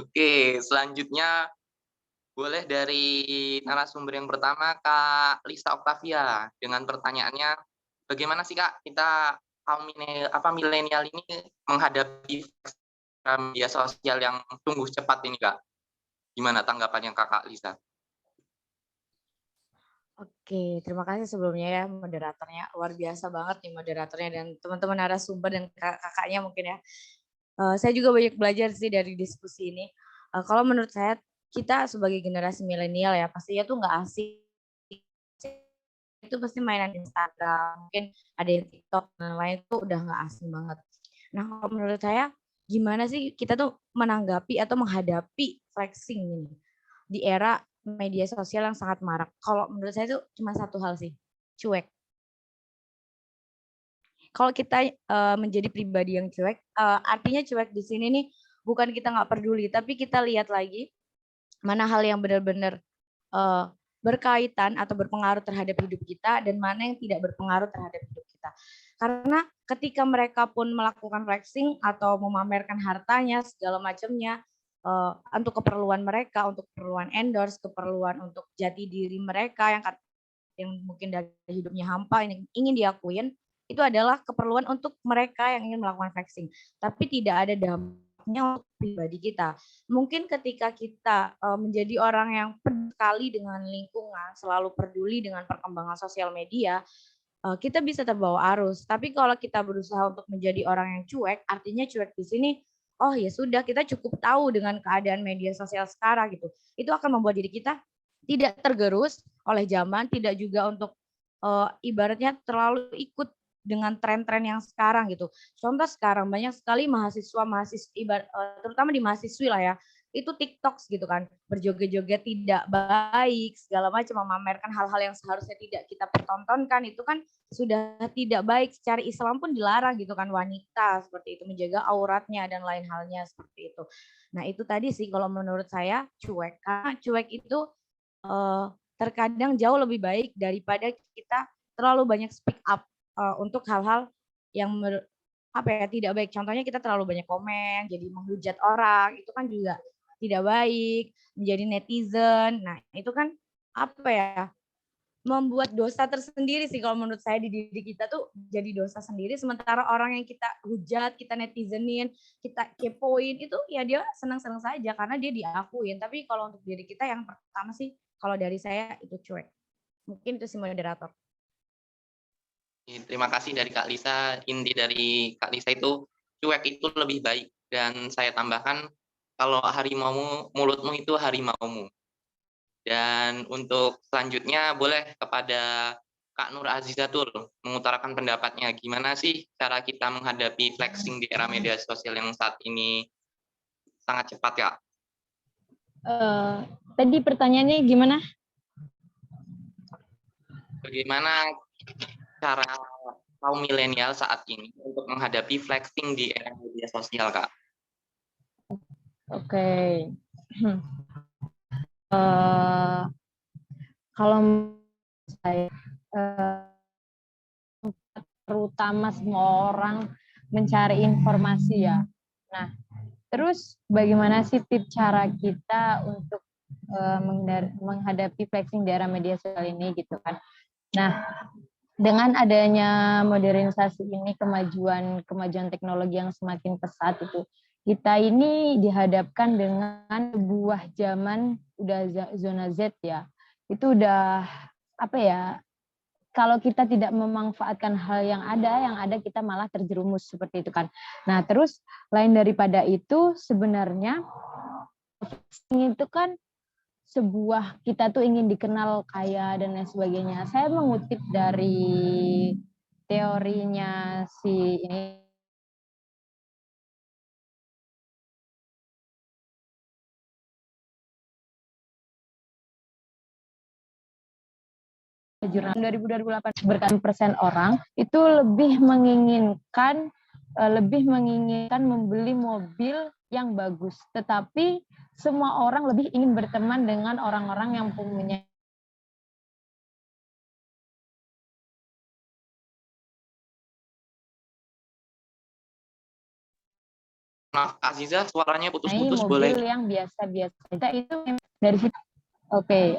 Speaker 2: Oke, selanjutnya boleh dari narasumber yang pertama, Kak Lisa Octavia, dengan pertanyaannya, bagaimana sih Kak kita kaum milenial ini menghadapi media sosial yang tumbuh cepat ini Kak? Gimana tanggapannya Kakak Lisa?
Speaker 6: Oke, terima kasih sebelumnya ya moderatornya. Luar biasa banget nih moderatornya dan teman-teman narasumber dan kakaknya mungkin ya. Saya juga banyak belajar sih dari diskusi ini. Kalau menurut saya, kita sebagai generasi milenial ya, pastinya tuh nggak asing. Itu pasti mainan Instagram, mungkin ada yang TikTok dan lain itu udah nggak asing banget. Nah, kalau menurut saya, gimana sih kita tuh menanggapi atau menghadapi flexing ini di era media sosial yang sangat marak? Kalau menurut saya itu cuma satu hal sih, cuek. Kalau kita menjadi pribadi yang cuek, artinya cuek di sini nih bukan kita nggak peduli, tapi kita lihat lagi mana hal yang benar-benar berkaitan atau berpengaruh terhadap hidup kita dan mana yang tidak berpengaruh terhadap hidup kita. Karena ketika mereka pun melakukan flexing atau memamerkan hartanya segala macamnya untuk keperluan mereka, untuk keperluan endorse, keperluan untuk jati diri mereka yang mungkin dari hidupnya hampa yang ingin diakuin, itu adalah keperluan untuk mereka yang ingin melakukan flexing. Tapi tidak ada dampaknya untuk pribadi kita. Mungkin ketika kita menjadi orang yang peduli dengan lingkungan, selalu peduli dengan perkembangan sosial media, kita bisa terbawa arus. Tapi kalau kita berusaha untuk menjadi orang yang cuek, artinya cuek di sini, oh ya sudah, kita cukup tahu dengan keadaan media sosial sekarang gitu. Itu akan membuat diri kita tidak tergerus oleh zaman, tidak juga untuk ibaratnya terlalu ikut dengan tren-tren yang sekarang gitu. Contoh sekarang banyak sekali mahasiswa terutama di mahasiswi lah ya, itu TikToks gitu kan, berjoget-joget tidak baik, segala macam, memamerkan hal-hal yang seharusnya tidak kita pertontonkan, itu kan sudah tidak baik, secara Islam pun dilarang gitu kan, wanita seperti itu, menjaga auratnya dan lain halnya seperti itu. Nah itu tadi sih kalau menurut saya cuek, karena cuek itu terkadang jauh lebih baik daripada kita terlalu banyak speak up untuk hal-hal yang tidak baik. Contohnya kita terlalu banyak komen, jadi menghujat orang, itu kan juga tidak baik, menjadi netizen. Nah, itu kan membuat dosa tersendiri sih kalau menurut saya di diri kita tuh jadi dosa sendiri, sementara orang yang kita hujat, kita netizenin, kita kepoin itu ya dia senang-senang saja karena dia diakuin. Tapi kalau untuk diri kita yang pertama sih kalau dari saya itu cuek. Mungkin itu sih moderator.
Speaker 2: Terima kasih dari Kak Lisa. Inti dari Kak Lisa itu cuek itu lebih baik. Dan saya tambahkan, kalau harimaumu, mulutmu itu harimaumu. Dan untuk selanjutnya boleh kepada Kak Nur Azizatul mengutarakan pendapatnya. Gimana sih cara kita menghadapi flexing di era media sosial yang saat ini sangat cepat, Kak?
Speaker 7: Tadi pertanyaannya gimana?
Speaker 2: Bagaimana cara kaum milenial saat ini untuk menghadapi flexing di era media sosial, Kak?
Speaker 7: Oke. Kalau saya terutama semua orang mencari informasi ya. Nah, terus bagaimana sih tips cara kita untuk menghadapi flexing di era media sosial ini gitu kan? Nah, dengan adanya modernisasi ini, kemajuan teknologi yang semakin pesat itu, kita ini dihadapkan dengan sebuah zaman udah zona Z ya. Itu udah kalau kita tidak memanfaatkan hal yang ada kita malah terjerumus seperti itu kan. Nah, terus lain daripada itu sebenarnya itu kan sebuah kita tuh ingin dikenal kaya dan lain sebagainya. Saya mengutip dari teorinya si ini jurnal 2028 berkan % orang itu lebih menginginkan membeli mobil yang bagus, tetapi semua orang lebih ingin berteman dengan orang-orang yang punya
Speaker 2: Maaf, Aziza, suaranya
Speaker 7: naik
Speaker 2: putus-putus,
Speaker 7: mobil
Speaker 2: boleh?
Speaker 7: yang biasa-biasa saja itu dari situ. Oke.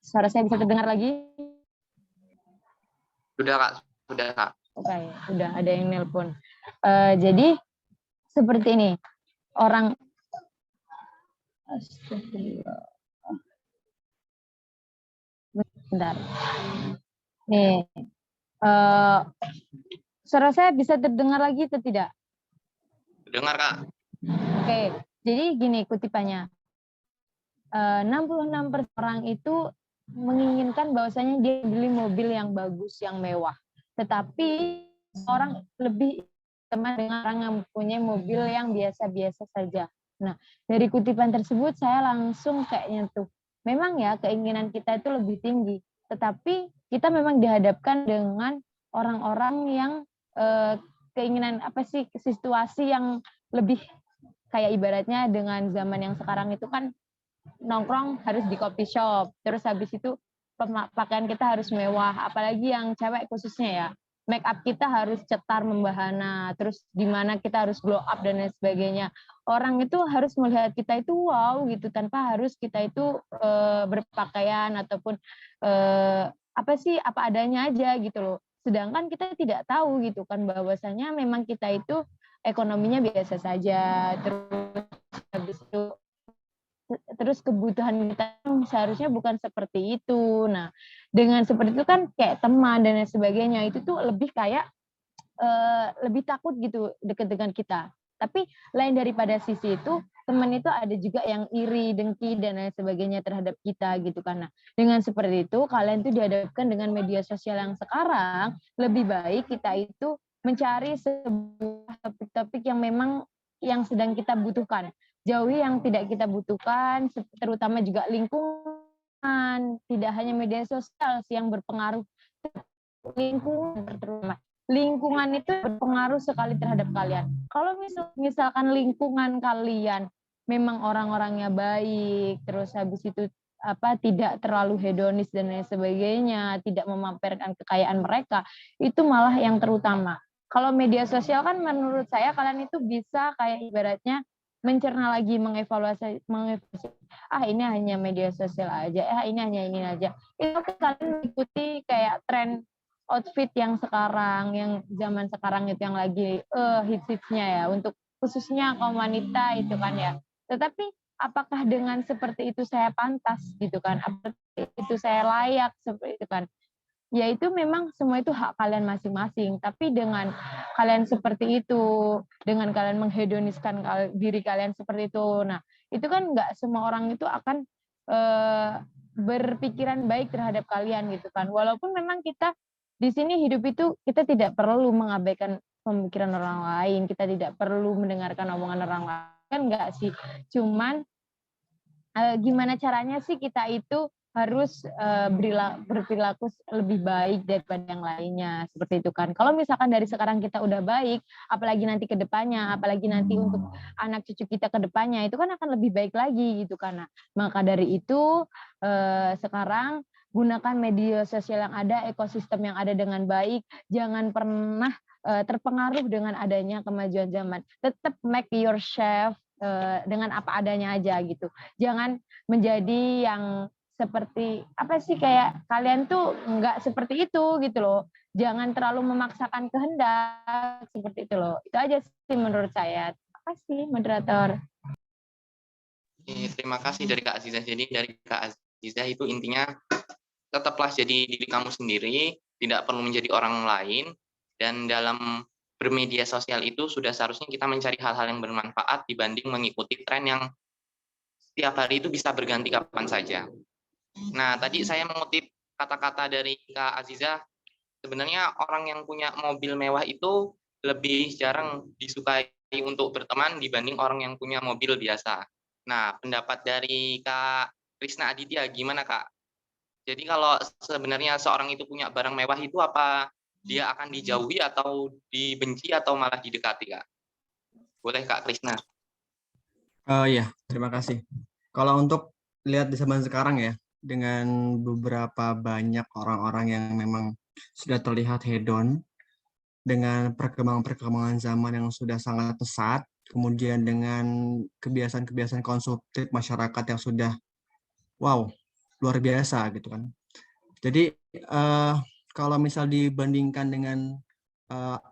Speaker 7: Suara saya bisa terdengar lagi?
Speaker 2: Sudah, Kak. Sudah, Kak.
Speaker 7: Oke, udah ada yang nelpon. Jadi seperti ini, orang Astagfirullah. Bentar. Nih, suara saya bisa terdengar lagi atau tidak?
Speaker 2: Dengar, Kak.
Speaker 7: Oke, jadi gini kutipannya. 66% orang itu menginginkan bahwasanya dia beli mobil yang bagus, yang mewah. Tetapi orang lebih teman dengan orang yang mempunyai mobil yang biasa-biasa saja. Nah, dari kutipan tersebut saya langsung kayaknya tuh, memang ya keinginan kita itu lebih tinggi. Tetapi kita memang dihadapkan dengan orang-orang yang keinginan apa sih, situasi yang lebih kayak ibaratnya dengan zaman yang sekarang itu kan nongkrong harus di coffee shop, terus habis itu pakaian kita harus mewah, apalagi yang cewek khususnya ya, make up kita harus cetar membahana, terus di mana kita harus glow up dan lain sebagainya. Orang itu harus melihat kita itu wow gitu, tanpa harus kita itu berpakaian ataupun apa adanya aja gitu loh. Sedangkan kita tidak tahu gitu kan bahwasanya memang kita itu ekonominya biasa saja, terus habis itu terus kebutuhan kita seharusnya bukan seperti itu. Nah, dengan seperti itu kan kayak teman dan lain sebagainya itu tuh lebih kayak lebih takut gitu deket dengan kita. Tapi lain daripada sisi itu, teman itu ada juga yang iri, dengki dan lain sebagainya terhadap kita gitu kan. Nah, dengan seperti itu kalian tuh dihadapkan dengan media sosial yang sekarang, lebih baik kita itu mencari sebuah topik-topik yang memang yang sedang kita butuhkan. Jauhi yang tidak kita butuhkan, terutama juga lingkungan, tidak hanya media sosial yang berpengaruh, lingkungan itu berpengaruh sekali terhadap kalian. Kalau misalkan lingkungan kalian memang orang-orangnya baik, terus habis itu tidak terlalu hedonis dan lain sebagainya, tidak memamerkan kekayaan mereka, itu malah yang terutama. Kalau media sosial kan menurut saya kalian itu bisa kayak ibaratnya mencerna lagi, mengevaluasi, ini hanya media sosial aja, ini hanya ini aja. Itu kalian mengikuti kayak tren outfit yang sekarang, yang zaman sekarang itu yang lagi hits-hitsnya ya, untuk khususnya kaum wanita itu kan ya. Tetapi apakah dengan seperti itu saya pantas gitu kan? Apakah itu saya layak seperti itu kan? Ya itu memang semua itu hak kalian masing-masing. Tapi dengan kalian seperti itu, dengan kalian menghedoniskan diri kalian seperti itu, nah itu kan nggak semua orang itu akan berpikiran baik terhadap kalian gitu kan. Walaupun memang kita di sini hidup itu kita tidak perlu mengabaikan pemikiran orang lain, kita tidak perlu mendengarkan omongan orang lain, kan enggak sih. Cuman gimana caranya sih kita itu harus berperilaku lebih baik daripada yang lainnya, seperti itu kan. Kalau misalkan dari sekarang kita udah baik, apalagi nanti ke depannya, apalagi nanti untuk anak cucu kita ke depannya, itu kan akan lebih baik lagi gitu kan. Nah, maka dari itu sekarang gunakan media sosial yang ada, ekosistem yang ada dengan baik, jangan pernah terpengaruh dengan adanya kemajuan zaman. Tetap make yourself dengan apa adanya aja gitu. Jangan menjadi yang seperti apa sih, kayak kalian tuh nggak seperti itu gitu loh. Jangan terlalu memaksakan kehendak seperti itu loh. Itu aja sih menurut saya. Terima kasih moderator.
Speaker 2: Terima kasih dari Kak Aziza. Jadi dari Kak Aziza itu intinya tetaplah jadi diri kamu sendiri, tidak perlu menjadi orang lain, dan dalam bermedia sosial itu sudah seharusnya kita mencari hal-hal yang bermanfaat dibanding mengikuti tren yang setiap hari itu bisa berganti kapan saja. Nah, tadi saya mengutip kata-kata dari Kak Aziza, sebenarnya orang yang punya mobil mewah itu lebih jarang disukai untuk berteman dibanding orang yang punya mobil biasa. Nah, pendapat dari Kak Krisna Aditya gimana, Kak? Jadi kalau sebenarnya seorang itu punya barang mewah itu apa dia akan dijauhi atau dibenci atau malah didekati, Kak? Boleh Kak Krisna?
Speaker 5: Iya, terima kasih. Kalau untuk lihat di zaman sekarang ya, dengan beberapa banyak orang-orang yang memang sudah terlihat hedon dengan perkembangan-perkembangan zaman yang sudah sangat pesat, kemudian dengan kebiasaan-kebiasaan konsumtif masyarakat yang sudah wow, luar biasa gitu kan. Jadi kalau misal dibandingkan dengan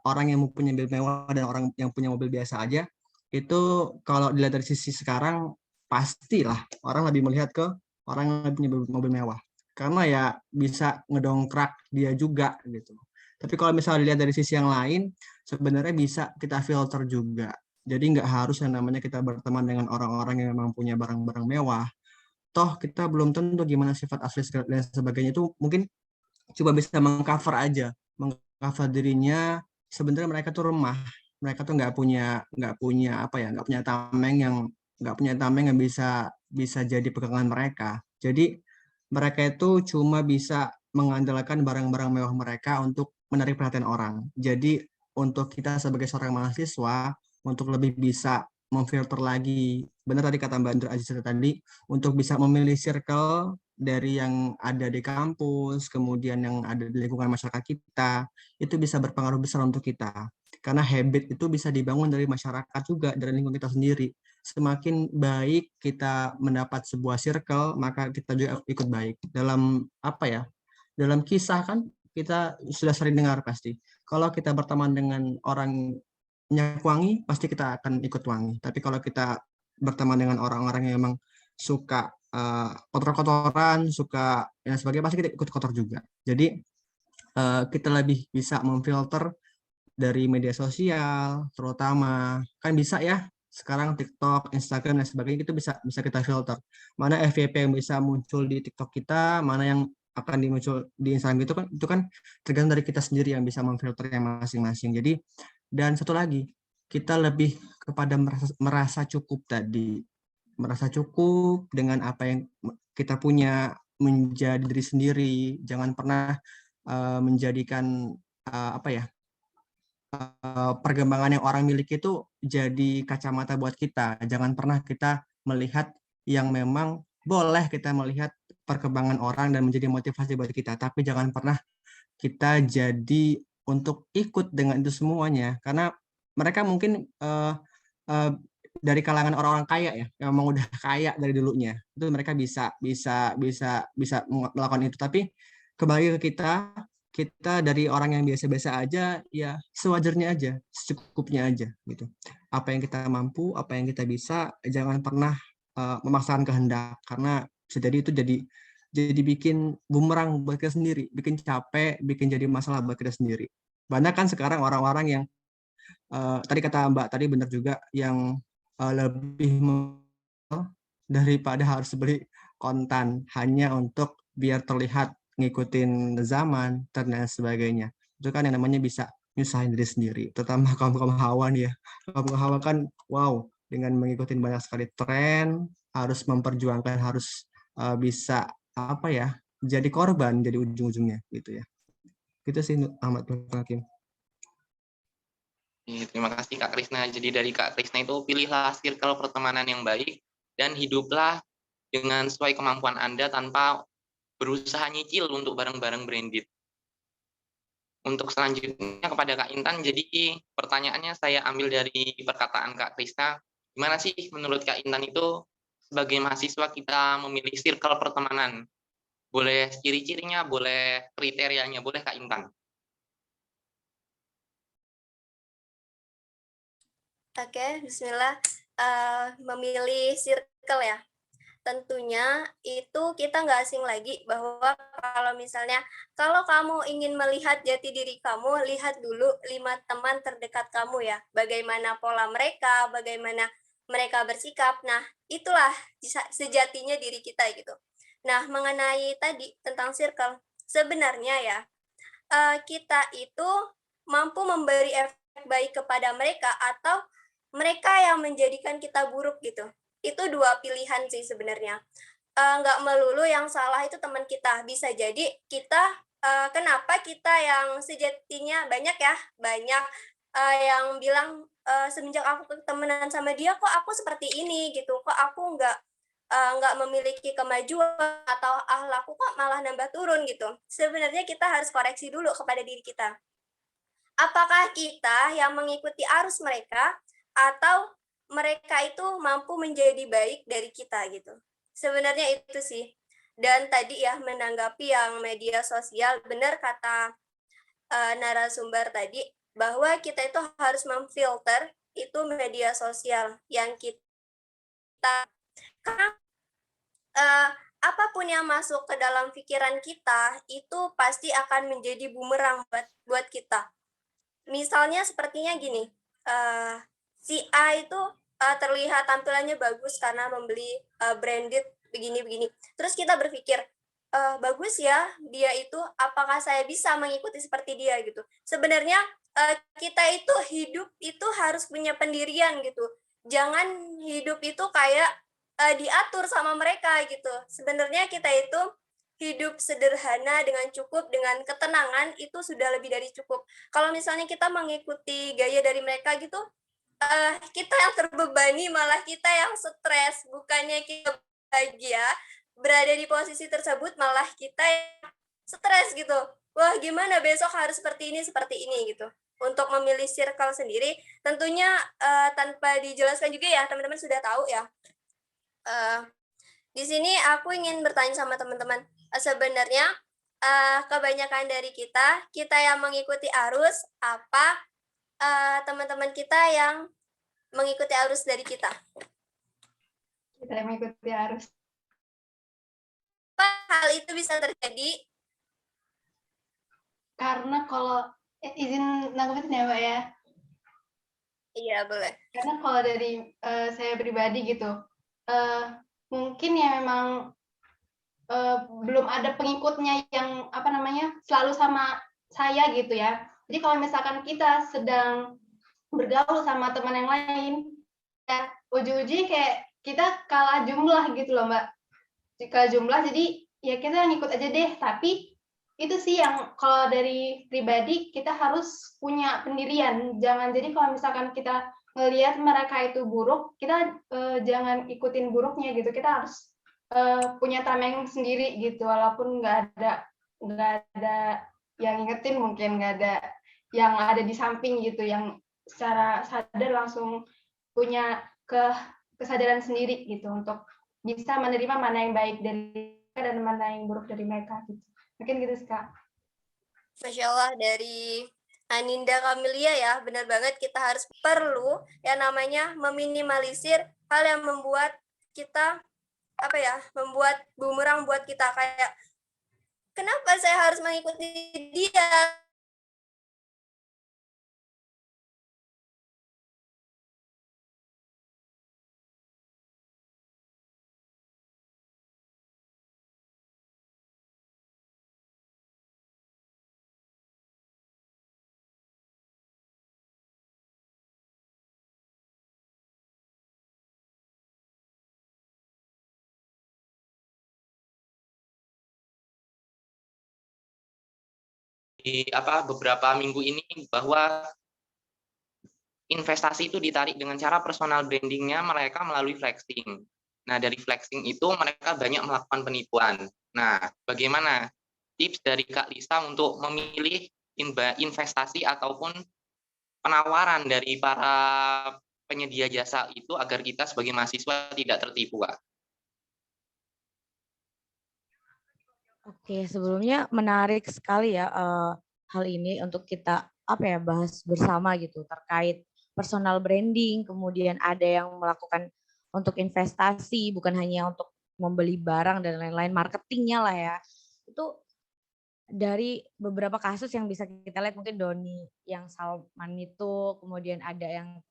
Speaker 5: orang yang mempunyai mobil mewah dan orang yang punya mobil biasa aja, itu kalau dilihat dari sisi sekarang pastilah orang lebih melihat ke orang yang punya mobil mewah. Karena ya bisa ngedongkrak dia juga gitu. Tapi kalau misalnya dilihat dari sisi yang lain, sebenarnya bisa kita filter juga. Jadi nggak harus yang namanya kita berteman dengan orang-orang yang memang punya barang-barang mewah. Toh kita belum tentu gimana sifat asli dan sebagainya, itu mungkin coba bisa mengcover aja, mengcover dirinya. Sebenarnya mereka tuh remah, mereka tuh nggak punya apa ya, nggak punya tameng yang bisa jadi pegangan mereka. Jadi mereka itu cuma bisa mengandalkan barang-barang mewah mereka untuk menarik perhatian orang. Jadi untuk kita sebagai seorang mahasiswa, untuk lebih bisa memfilter lagi, benar tadi kata Mbak Andra Aziza tadi, untuk bisa memilih circle dari yang ada di kampus, kemudian yang ada di lingkungan masyarakat kita, itu bisa berpengaruh besar untuk kita. Karena habit itu bisa dibangun dari masyarakat juga, dari lingkungan kita sendiri. Semakin baik kita mendapat sebuah circle, maka kita juga ikut baik. Dalam apa ya? Dalam kisah kan kita sudah sering dengar pasti. Kalau kita berteman dengan orang wangi, pasti kita akan ikut wangi. Tapi kalau kita berteman dengan orang-orang yang memang suka kotor-kotoran, suka yang sebagainya, pasti kita ikut kotor juga. Jadi kita lebih bisa memfilter dari media sosial, terutama kan bisa ya sekarang TikTok, Instagram dan sebagainya, itu bisa kita filter. Mana FYP yang bisa muncul di TikTok kita, mana yang akan muncul di Instagram, itu kan tergantung dari kita sendiri yang bisa memfilternya masing-masing. Jadi dan satu lagi, kita lebih kepada merasa cukup tadi. Merasa cukup dengan apa yang kita punya, menjadi diri sendiri. Jangan pernah menjadikan apa ya, perkembangan yang orang miliki itu jadi kacamata buat kita. Jangan pernah kita melihat yang memang boleh kita melihat perkembangan orang dan menjadi motivasi buat kita. Tapi jangan pernah kita jadi untuk ikut dengan itu semuanya, karena mereka mungkin dari kalangan orang-orang kaya ya, yang memang udah kaya dari dulunya, itu mereka bisa melakukan itu. Tapi kembali ke kita dari orang yang biasa-biasa aja, ya sewajarnya aja, secukupnya aja gitu. Apa yang kita mampu, apa yang kita bisa, jangan pernah memaksakan kehendak, karena bisa jadi itu jadi bikin bumerang buat kita sendiri, bikin capek, bikin jadi masalah buat kita sendiri. Banyak kan sekarang orang-orang yang tadi kata Mbak tadi benar juga, yang lebih daripada harus beli kontan hanya untuk biar terlihat ngikutin zaman dan lain sebagainya. Itu kan yang namanya bisa nyusahin diri sendiri, terutama kaum hawa nih ya. Kaum hawa kan wow, dengan mengikuti banyak sekali tren, harus memperjuangkan, harus bisa apa ya, jadi korban jadi ujung-ujungnya gitu ya. Gitu sih Ahmad Hakim.
Speaker 2: Terima kasih Kak Krisna. Jadi dari Kak Krisna itu, pilihlah circle pertemanan yang baik dan hiduplah dengan sesuai kemampuan Anda tanpa berusaha nyicil untuk barang-barang branded. Untuk selanjutnya kepada Kak Intan, jadi pertanyaannya saya ambil dari perkataan Kak Krisna. Gimana sih menurut Kak Intan itu sebagai mahasiswa kita memilih circle pertemanan? Boleh ciri-cirinya, boleh kriterianya, boleh Kak Intan.
Speaker 4: Oke, bismillah. Memilih circle ya. Tentunya itu kita nggak asing lagi bahwa kalau kamu ingin melihat jati diri kamu, lihat dulu 5 teman terdekat kamu ya. Bagaimana pola mereka, bagaimana mereka bersikap. Nah, itulah sejatinya diri kita gitu. Nah, mengenai tadi tentang circle, sebenarnya ya, kita itu mampu memberi efek baik kepada mereka atau mereka yang menjadikan kita buruk gitu. Itu 2 pilihan sih sebenarnya. Nggak melulu yang salah itu teman kita. Bisa jadi kita, kenapa kita yang sejatinya banyak yang bilang, semenjak aku temenan sama dia kok aku seperti ini gitu, kok aku nggak memiliki kemajuan atau akhlakku kok malah nambah turun gitu. Sebenarnya kita harus koreksi dulu kepada diri kita. apakah kita yang mengikuti arus mereka atau mereka itu mampu menjadi baik dari kita gitu. Sebenarnya itu sih. Dan tadi ya menanggapi yang media sosial, benar kata narasumber tadi bahwa kita itu harus memfilter itu media sosial yang kita karena apapun yang masuk ke dalam pikiran kita itu pasti akan menjadi bumerang buat kita. Misalnya sepertinya gini, si A itu terlihat tampilannya bagus karena membeli branded begini-begini. Terus kita berpikir, bagus ya dia itu, apakah saya bisa mengikuti seperti dia gitu. Sebenarnya kita itu hidup itu harus punya pendirian gitu. Jangan hidup itu kayak diatur sama mereka gitu. Sebenarnya kita itu hidup sederhana dengan cukup, dengan ketenangan itu sudah lebih dari cukup. Kalau misalnya kita mengikuti gaya dari mereka gitu, kita yang terbebani, malah kita yang stres. Bukannya kita bahagia berada di posisi tersebut, malah kita yang stres gitu. Wah, gimana besok harus seperti ini gitu. Untuk memilih circle sendiri, tentunya tanpa dijelaskan juga ya, teman-teman sudah tahu ya. Di sini aku ingin bertanya sama teman-teman, sebenarnya kebanyakan dari kita yang mengikuti arus, apa teman-teman kita yang mengikuti arus dari kita?
Speaker 8: Kita yang mengikuti arus.
Speaker 4: Apa hal itu bisa terjadi?
Speaker 8: Karena kalau izin nanggepin ya Mbak ya.
Speaker 4: Iya, boleh.
Speaker 8: Karena kalau dari saya pribadi gitu, mungkin ya memang belum ada pengikutnya yang selalu sama saya gitu ya. Jadi kalau misalkan kita sedang bergaul sama teman yang lain, ya ujung-ujungnya kayak kita kalah jumlah gitu loh Mbak. Kalah jumlah, jadi ya kita ngikut aja deh. Tapi itu sih yang kalau dari pribadi kita harus punya pendirian. Jangan jadi kalau misalkan kita ngelihat mereka itu buruk, kita jangan ikutin buruknya gitu. Kita harus punya tameng sendiri gitu, walaupun nggak ada yang ingetin, mungkin nggak ada yang ada di samping gitu, yang secara sadar langsung punya kesadaran sendiri gitu untuk bisa menerima mana yang baik dari mereka dan mana yang buruk dari mereka gitu. Mungkin gitu sih Kak.
Speaker 4: Masya Allah, dari Aninda Kamilia ya, benar banget kita harus perlu yang namanya meminimalisir hal yang membuat kita membuat bumerang buat kita, kayak kenapa saya harus mengikuti dia?
Speaker 2: Di beberapa minggu ini bahwa investasi itu ditarik dengan cara personal brandingnya mereka melalui flexing. Nah, dari flexing itu mereka banyak melakukan penipuan. Nah, bagaimana tips dari Kak Lisa untuk memilih investasi ataupun penawaran dari para penyedia jasa itu agar kita sebagai mahasiswa tidak tertipu, Kak?
Speaker 6: Oke, sebelumnya menarik sekali ya hal ini untuk kita bahas bersama gitu terkait personal branding, kemudian ada yang melakukan untuk investasi, bukan hanya untuk membeli barang dan lain-lain, marketingnya lah ya. Itu dari beberapa kasus yang bisa kita lihat, mungkin Doni yang Salman itu, kemudian ada yang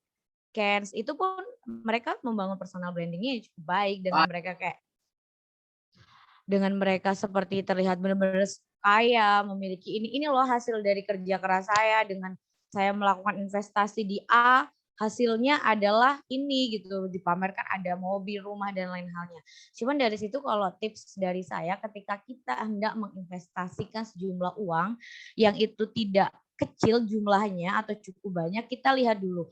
Speaker 6: Kens, itu pun mereka membangun personal brandingnya cukup baik dengan mereka dengan mereka seperti terlihat benar-benar kaya, memiliki ini loh hasil dari kerja keras saya, dengan saya melakukan investasi di A, hasilnya adalah ini gitu, dipamerkan ada mobil, rumah dan lain halnya. Cuman dari situ kalau tips dari saya, ketika kita hendak menginvestasikan sejumlah uang yang itu tidak kecil jumlahnya atau cukup banyak, kita lihat dulu.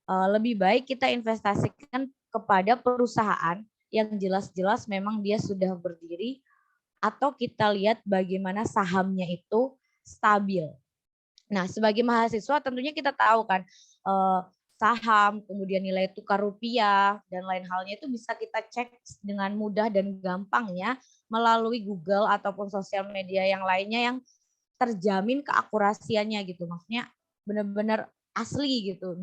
Speaker 6: Lebih baik kita investasikan kepada perusahaan yang jelas-jelas memang dia sudah berdiri, atau kita lihat bagaimana sahamnya itu stabil. Nah, sebagai mahasiswa tentunya kita tahu kan saham, kemudian nilai tukar rupiah dan lain halnya itu bisa kita cek dengan mudah dan gampangnya melalui Google ataupun sosial media yang lainnya yang terjamin keakurasiannya gitu. Maksudnya benar-benar asli gitu,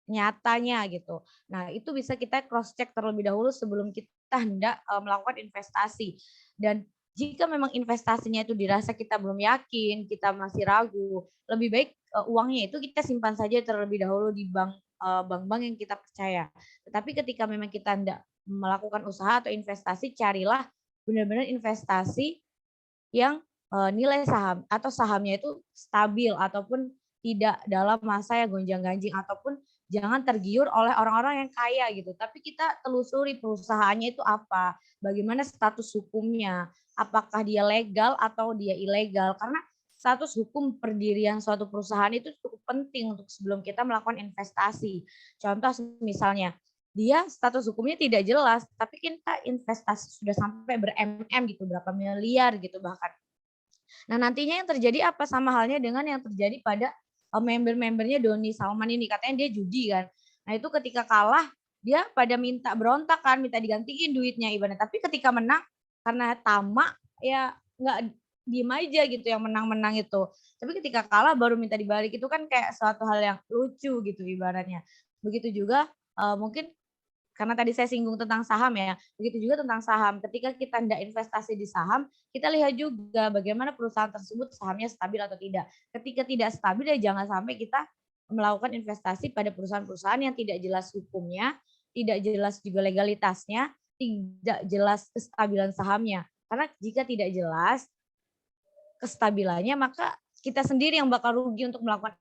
Speaker 6: nyatanya gitu. Nah, itu bisa kita cross check terlebih dahulu sebelum kita hendak melakukan investasi. Dan jika memang investasinya itu dirasa kita belum yakin, kita masih ragu, lebih baik uangnya itu kita simpan saja terlebih dahulu di bank-bank yang kita percaya. Tetapi ketika memang kita hendak melakukan usaha atau investasi, carilah benar-benar investasi yang nilai saham atau sahamnya itu stabil ataupun tidak dalam masa yang gonjang-ganjing, ataupun jangan tergiur oleh orang-orang yang kaya gitu. Tapi kita telusuri perusahaannya itu apa, bagaimana status hukumnya, apakah dia legal atau dia ilegal. Karena status hukum perdirian suatu perusahaan itu cukup penting untuk sebelum kita melakukan investasi. Contoh misalnya, dia status hukumnya tidak jelas, tapi kita investasi sudah sampai ber-MM gitu, berapa miliar gitu bahkan. Nah, nantinya yang terjadi apa, sama halnya dengan yang terjadi pada member-membernya Doni Salman ini, katanya dia judi kan. Nah, itu ketika kalah dia pada minta berontak kan, minta digantiin duitnya ibaratnya. Tapi ketika menang karena tamak ya nggak diem aja gitu yang menang-menang itu. Tapi ketika kalah baru minta dibalik, itu kan kayak suatu hal yang lucu gitu ibaratnya. Begitu juga mungkin karena tadi saya singgung tentang saham ya, begitu juga tentang saham. Ketika kita hendak investasi di saham, kita lihat juga bagaimana perusahaan tersebut sahamnya stabil atau tidak. Ketika tidak stabil ya jangan sampai kita melakukan investasi pada perusahaan-perusahaan yang tidak jelas hukumnya, tidak jelas juga legalitasnya, tidak jelas kestabilan sahamnya. Karena jika tidak jelas kestabilannya, maka kita sendiri yang bakal rugi untuk melakukan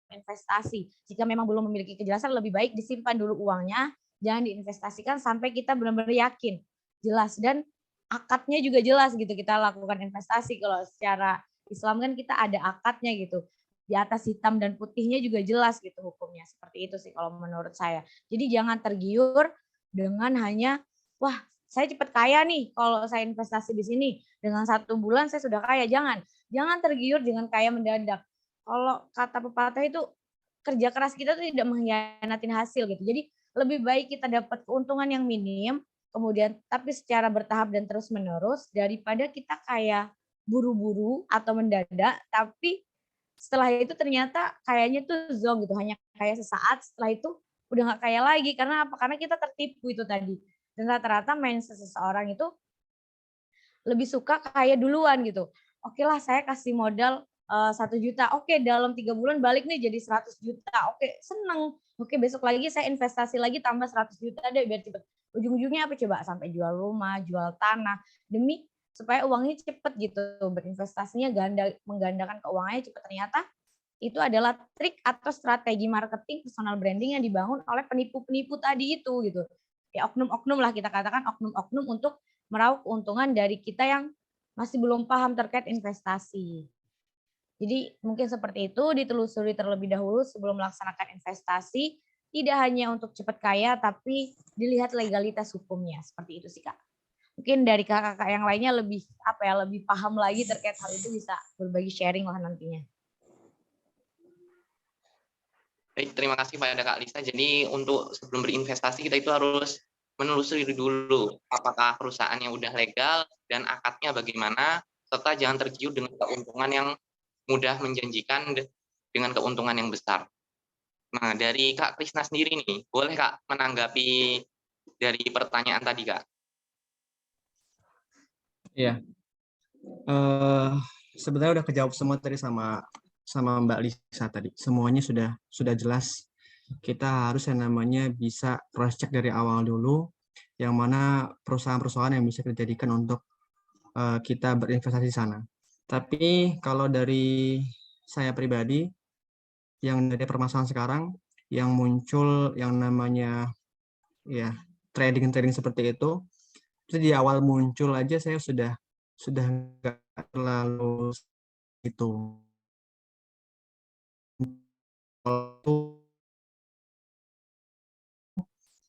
Speaker 6: investasi. Jika memang belum memiliki kejelasan, lebih baik disimpan dulu uangnya, jangan diinvestasikan sampai kita benar-benar yakin, jelas, dan akadnya juga jelas gitu kita lakukan investasi. Kalau secara Islam kan kita ada akadnya gitu, di atas hitam dan putihnya juga jelas gitu hukumnya. Seperti itu sih kalau menurut saya. Jadi jangan tergiur dengan hanya, wah saya cepat kaya nih kalau saya investasi di sini, dengan 1 bulan saya sudah kaya. Jangan tergiur dengan kaya mendadak. Kalau kata pepatah itu, kerja keras kita tuh tidak mengkhianatin hasil gitu. Jadi lebih baik kita dapat keuntungan yang minim, kemudian tapi secara bertahap dan terus-menerus, daripada kita kayak buru-buru atau mendadak, tapi setelah itu ternyata kayaknya tuh zonk gitu, hanya kaya sesaat, setelah itu udah nggak kaya lagi. Karena apa? Karena kita tertipu itu tadi. Dan rata-rata mindset seseorang itu lebih suka kaya duluan gitu. Oke lah, saya kasih modal 1 juta. Oke, dalam 3 bulan balik nih jadi 100 juta. Oke, seneng. Oke, besok lagi saya investasi lagi tambah 100 juta deh biar cepet. Ujung-ujungnya apa coba? Sampai jual rumah, jual tanah. Demi supaya uangnya cepet gitu. Berinvestasinya menggandakan keuangannya cepet. Ternyata itu adalah trik atau strategi marketing personal branding yang dibangun oleh penipu-penipu tadi itu gitu. Ya oknum-oknum lah, kita katakan oknum-oknum untuk meraup keuntungan dari kita yang masih belum paham terkait investasi. Jadi mungkin seperti itu, ditelusuri terlebih dahulu sebelum melaksanakan investasi, tidak hanya untuk cepat kaya, tapi dilihat legalitas hukumnya. Seperti itu sih Kak. Mungkin dari kakak-kakak yang lainnya lebih lebih paham lagi terkait hal itu, bisa berbagi sharing lah nantinya.
Speaker 2: Baik, terima kasih pada Kak Lisa. Jadi untuk sebelum berinvestasi kita itu harus menelusuri dulu apakah perusahaannya udah legal dan akadnya bagaimana, serta jangan tergiur dengan keuntungan yang mudah menjanjikan dengan keuntungan yang besar. Nah, dari Kak Krisna sendiri nih, boleh Kak menanggapi dari pertanyaan tadi Kak?
Speaker 5: Iya. Sebenarnya udah kejawab semua tadi sama Mbak Lisa tadi. Semuanya sudah jelas. Kita harus yang namanya bisa cross check dari awal dulu, yang mana perusahaan-perusahaan yang bisa kita jadikan untuk kita berinvestasi di sana. Tapi kalau dari saya pribadi, yang dari permasalahan sekarang, yang muncul yang namanya ya trading seperti itu di awal muncul aja saya sudah nggak terlalu itu.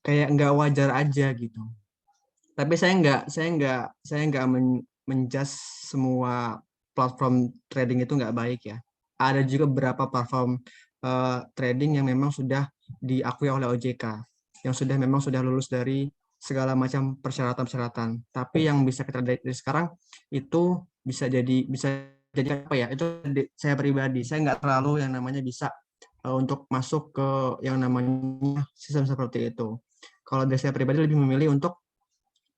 Speaker 5: Kayak nggak wajar aja gitu. Tapi saya nggak menjudge semua platform trading itu nggak baik ya. ada juga beberapa platform trading yang memang sudah diakui oleh OJK, yang memang sudah lulus dari segala macam persyaratan-persyaratan. Tapi yang bisa kita lihat dari sekarang itu bisa jadi apa ya? Itu saya pribadi, saya nggak terlalu yang namanya bisa untuk masuk ke yang namanya sistem seperti itu. Kalau dari saya pribadi lebih memilih untuk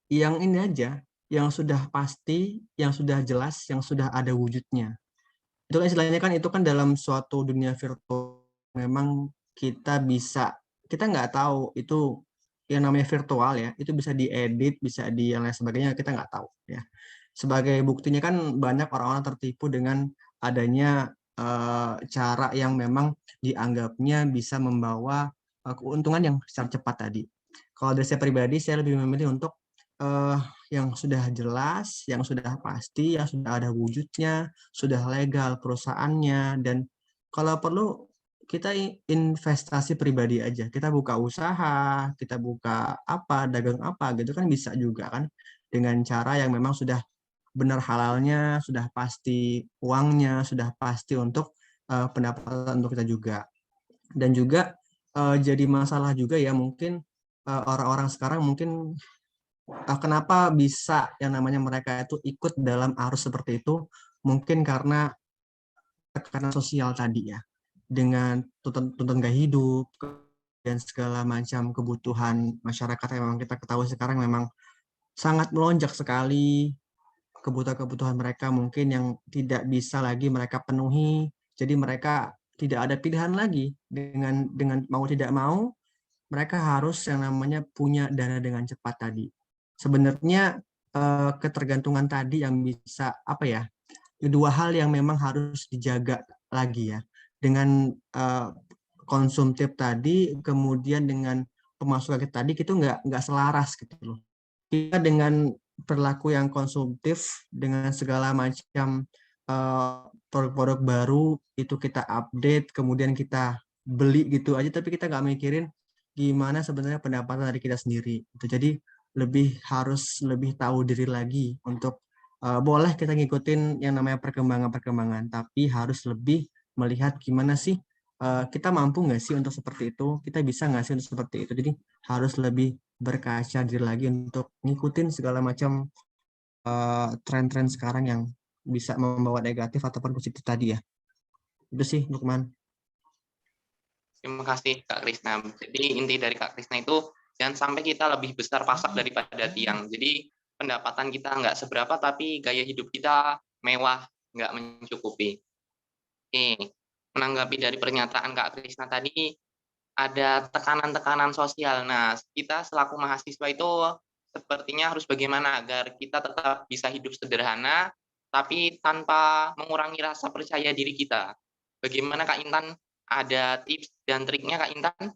Speaker 5: yang ini aja, yang sudah pasti, yang sudah jelas, yang sudah ada wujudnya. Itu kan istilahnya kan itu kan dalam suatu dunia virtual memang kita nggak tahu itu yang namanya virtual ya, itu bisa diedit, bisa di yang lain sebagainya, kita nggak tahu ya. Sebagai buktinya kan banyak orang-orang tertipu dengan adanya cara yang memang dianggapnya bisa membawa keuntungan yang secara cepat tadi. Kalau dari saya pribadi, saya lebih memilih untuk yang sudah jelas, yang sudah pasti, yang sudah ada wujudnya, sudah legal perusahaannya, dan kalau perlu kita investasi pribadi aja. Kita buka usaha, kita buka apa, dagang apa gitu kan bisa juga kan, dengan cara yang memang sudah benar halalnya, sudah pasti uangnya, sudah pasti untuk pendapatan untuk kita juga. Dan juga jadi masalah juga ya mungkin orang-orang sekarang mungkin kenapa bisa yang namanya mereka itu ikut dalam arus seperti itu, mungkin karena tekanan sosial tadi ya, dengan tuntutan gaya hidup dan segala macam kebutuhan masyarakat yang memang kita ketahui sekarang memang sangat melonjak sekali, kebutuhan-kebutuhan mereka mungkin yang tidak bisa lagi mereka penuhi, jadi mereka tidak ada pilihan lagi, dengan mau tidak mau mereka harus yang namanya punya dana dengan cepat tadi. Sebenarnya ketergantungan tadi yang bisa apa ya, dua hal yang memang harus dijaga lagi ya, dengan konsumtif tadi, kemudian dengan pemasukan kita tadi, itu nggak selaras gitu loh. Kita dengan perilaku yang konsumtif, dengan segala macam produk-produk baru itu kita update, kemudian kita beli gitu aja, tapi kita nggak mikirin gimana sebenarnya pendapatan dari kita sendiri. Jadi harus lebih tahu diri lagi untuk boleh kita ngikutin yang namanya perkembangan-perkembangan, tapi harus lebih melihat gimana sih kita mampu nggak sih untuk seperti itu, kita bisa nggak sih untuk seperti itu. Jadi harus lebih berkaca diri lagi untuk ngikutin segala macam tren-tren sekarang yang bisa membawa negatif ataupun positif tadi ya. Itu sih Lukman.
Speaker 2: Terima kasih Kak Krisna. Jadi inti dari Kak Krisna itu jangan sampai kita lebih besar pasak daripada tiang. Jadi pendapatan kita nggak seberapa, tapi gaya hidup kita mewah, nggak mencukupi. Oke, menanggapi dari pernyataan Kak Krisna tadi, ada tekanan-tekanan sosial. Nah, kita selaku mahasiswa itu sepertinya harus bagaimana agar kita tetap bisa hidup sederhana, tapi tanpa mengurangi rasa percaya diri kita. Bagaimana Kak Intan? Ada tips dan triknya Kak Intan?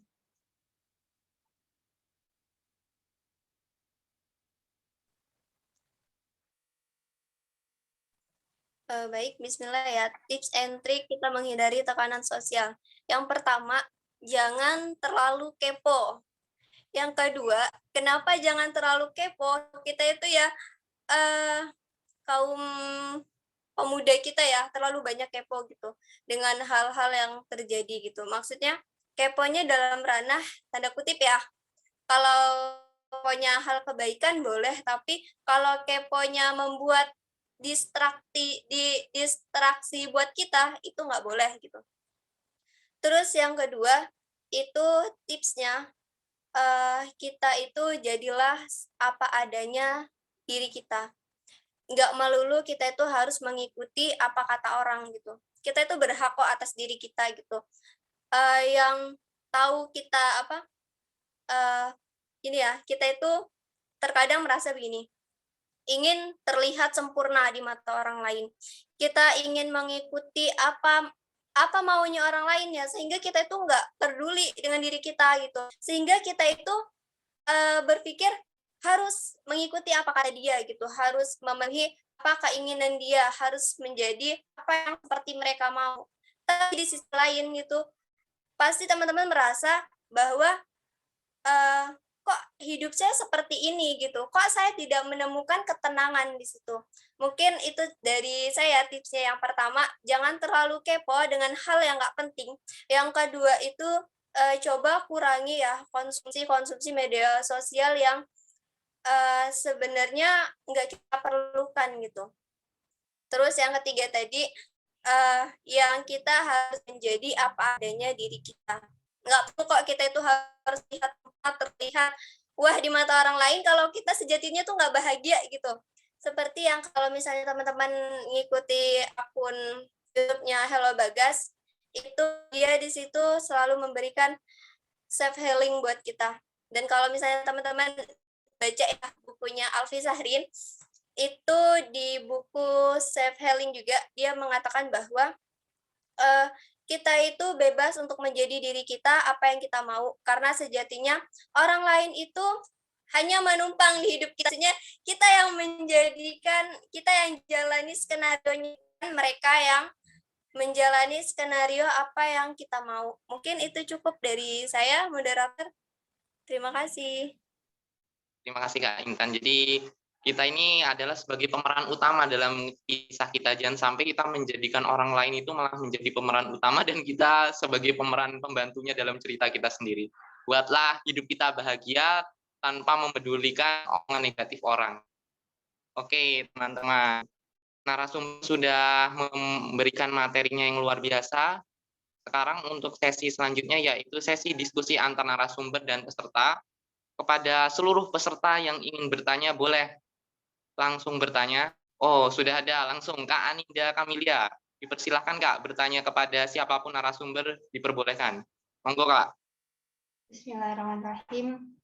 Speaker 4: Baik, bismillah ya. Tips and trick kita menghindari tekanan sosial. Yang pertama, jangan terlalu kepo. Yang kedua, kenapa jangan terlalu kepo? Kita itu ya kaum pemuda kita ya terlalu banyak kepo gitu dengan hal-hal yang terjadi gitu. Maksudnya keponya dalam ranah tanda kutip ya. Kalau keponya hal kebaikan boleh, tapi kalau keponya membuat distraksi buat kita itu nggak boleh gitu. Terus yang kedua itu tipsnya kita itu jadilah apa adanya diri kita. Nggak melulu kita itu harus mengikuti apa kata orang gitu. Kita itu berhak kok atas diri kita gitu. Yang tahu kita ini ya, kita itu terkadang merasa begini, ingin terlihat sempurna di mata orang lain. Kita ingin mengikuti apa maunya orang lain ya, sehingga kita itu nggak peduli dengan diri kita gitu. Sehingga kita itu berpikir harus mengikuti apa kata dia gitu, harus memenuhi apa keinginan dia, harus menjadi apa yang seperti mereka mau. Tapi di sisi lain gitu, pasti teman-teman merasa bahwa kok hidup saya seperti ini gitu, kok saya tidak menemukan ketenangan di situ. Mungkin itu dari saya tipsnya. Yang pertama, jangan terlalu kepo dengan hal yang nggak penting. Yang kedua itu coba kurangi ya konsumsi media sosial yang sebenarnya nggak kita perlukan gitu. Terus yang ketiga tadi, yang kita harus menjadi apa adanya diri kita. Nggak perlu kok kita itu harus terlihat wah di mata orang lain kalau kita sejatinya tuh nggak bahagia gitu. Seperti yang kalau misalnya teman-teman ngikuti akun YouTube-nya Hello Bagas, itu dia di situ selalu memberikan self healing buat kita. Dan kalau misalnya teman-teman baca ya bukunya Alfi Sahrin, itu di buku self healing juga dia mengatakan bahwa kita itu bebas untuk menjadi diri kita apa yang kita mau, karena sejatinya orang lain itu hanya menumpang di hidup kita. Kita yang menjadikan, kita yang jalani skenario-nya, mereka yang menjalani skenario apa yang kita mau. Mungkin itu cukup dari saya, moderator. Terima kasih.
Speaker 2: Terima kasih Kak Intan. Jadi kita ini adalah sebagai pemeran utama dalam kisah kita. Jangan sampai kita menjadikan orang lain itu malah menjadi pemeran utama dan kita sebagai pemeran pembantunya dalam cerita kita sendiri. Buatlah hidup kita bahagia tanpa memedulikan omongan negatif orang. Oke, teman-teman. Narasumber sudah memberikan materinya yang luar biasa. Sekarang untuk sesi selanjutnya yaitu sesi diskusi antar narasumber dan peserta. Kepada seluruh peserta yang ingin bertanya boleh langsung bertanya. Oh, sudah ada langsung Kak Aninda Kamilia. Dipersilahkan Kak bertanya kepada siapapun narasumber, diperbolehkan. Monggo Kak.
Speaker 8: Bismillahirrahmanirrahim.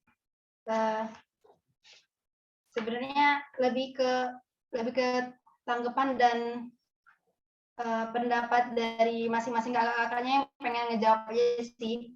Speaker 8: Sebenarnya lebih ke tanggapan dan pendapat dari masing-masing kakak-kakaknya yang pengen ngejawab aja sih.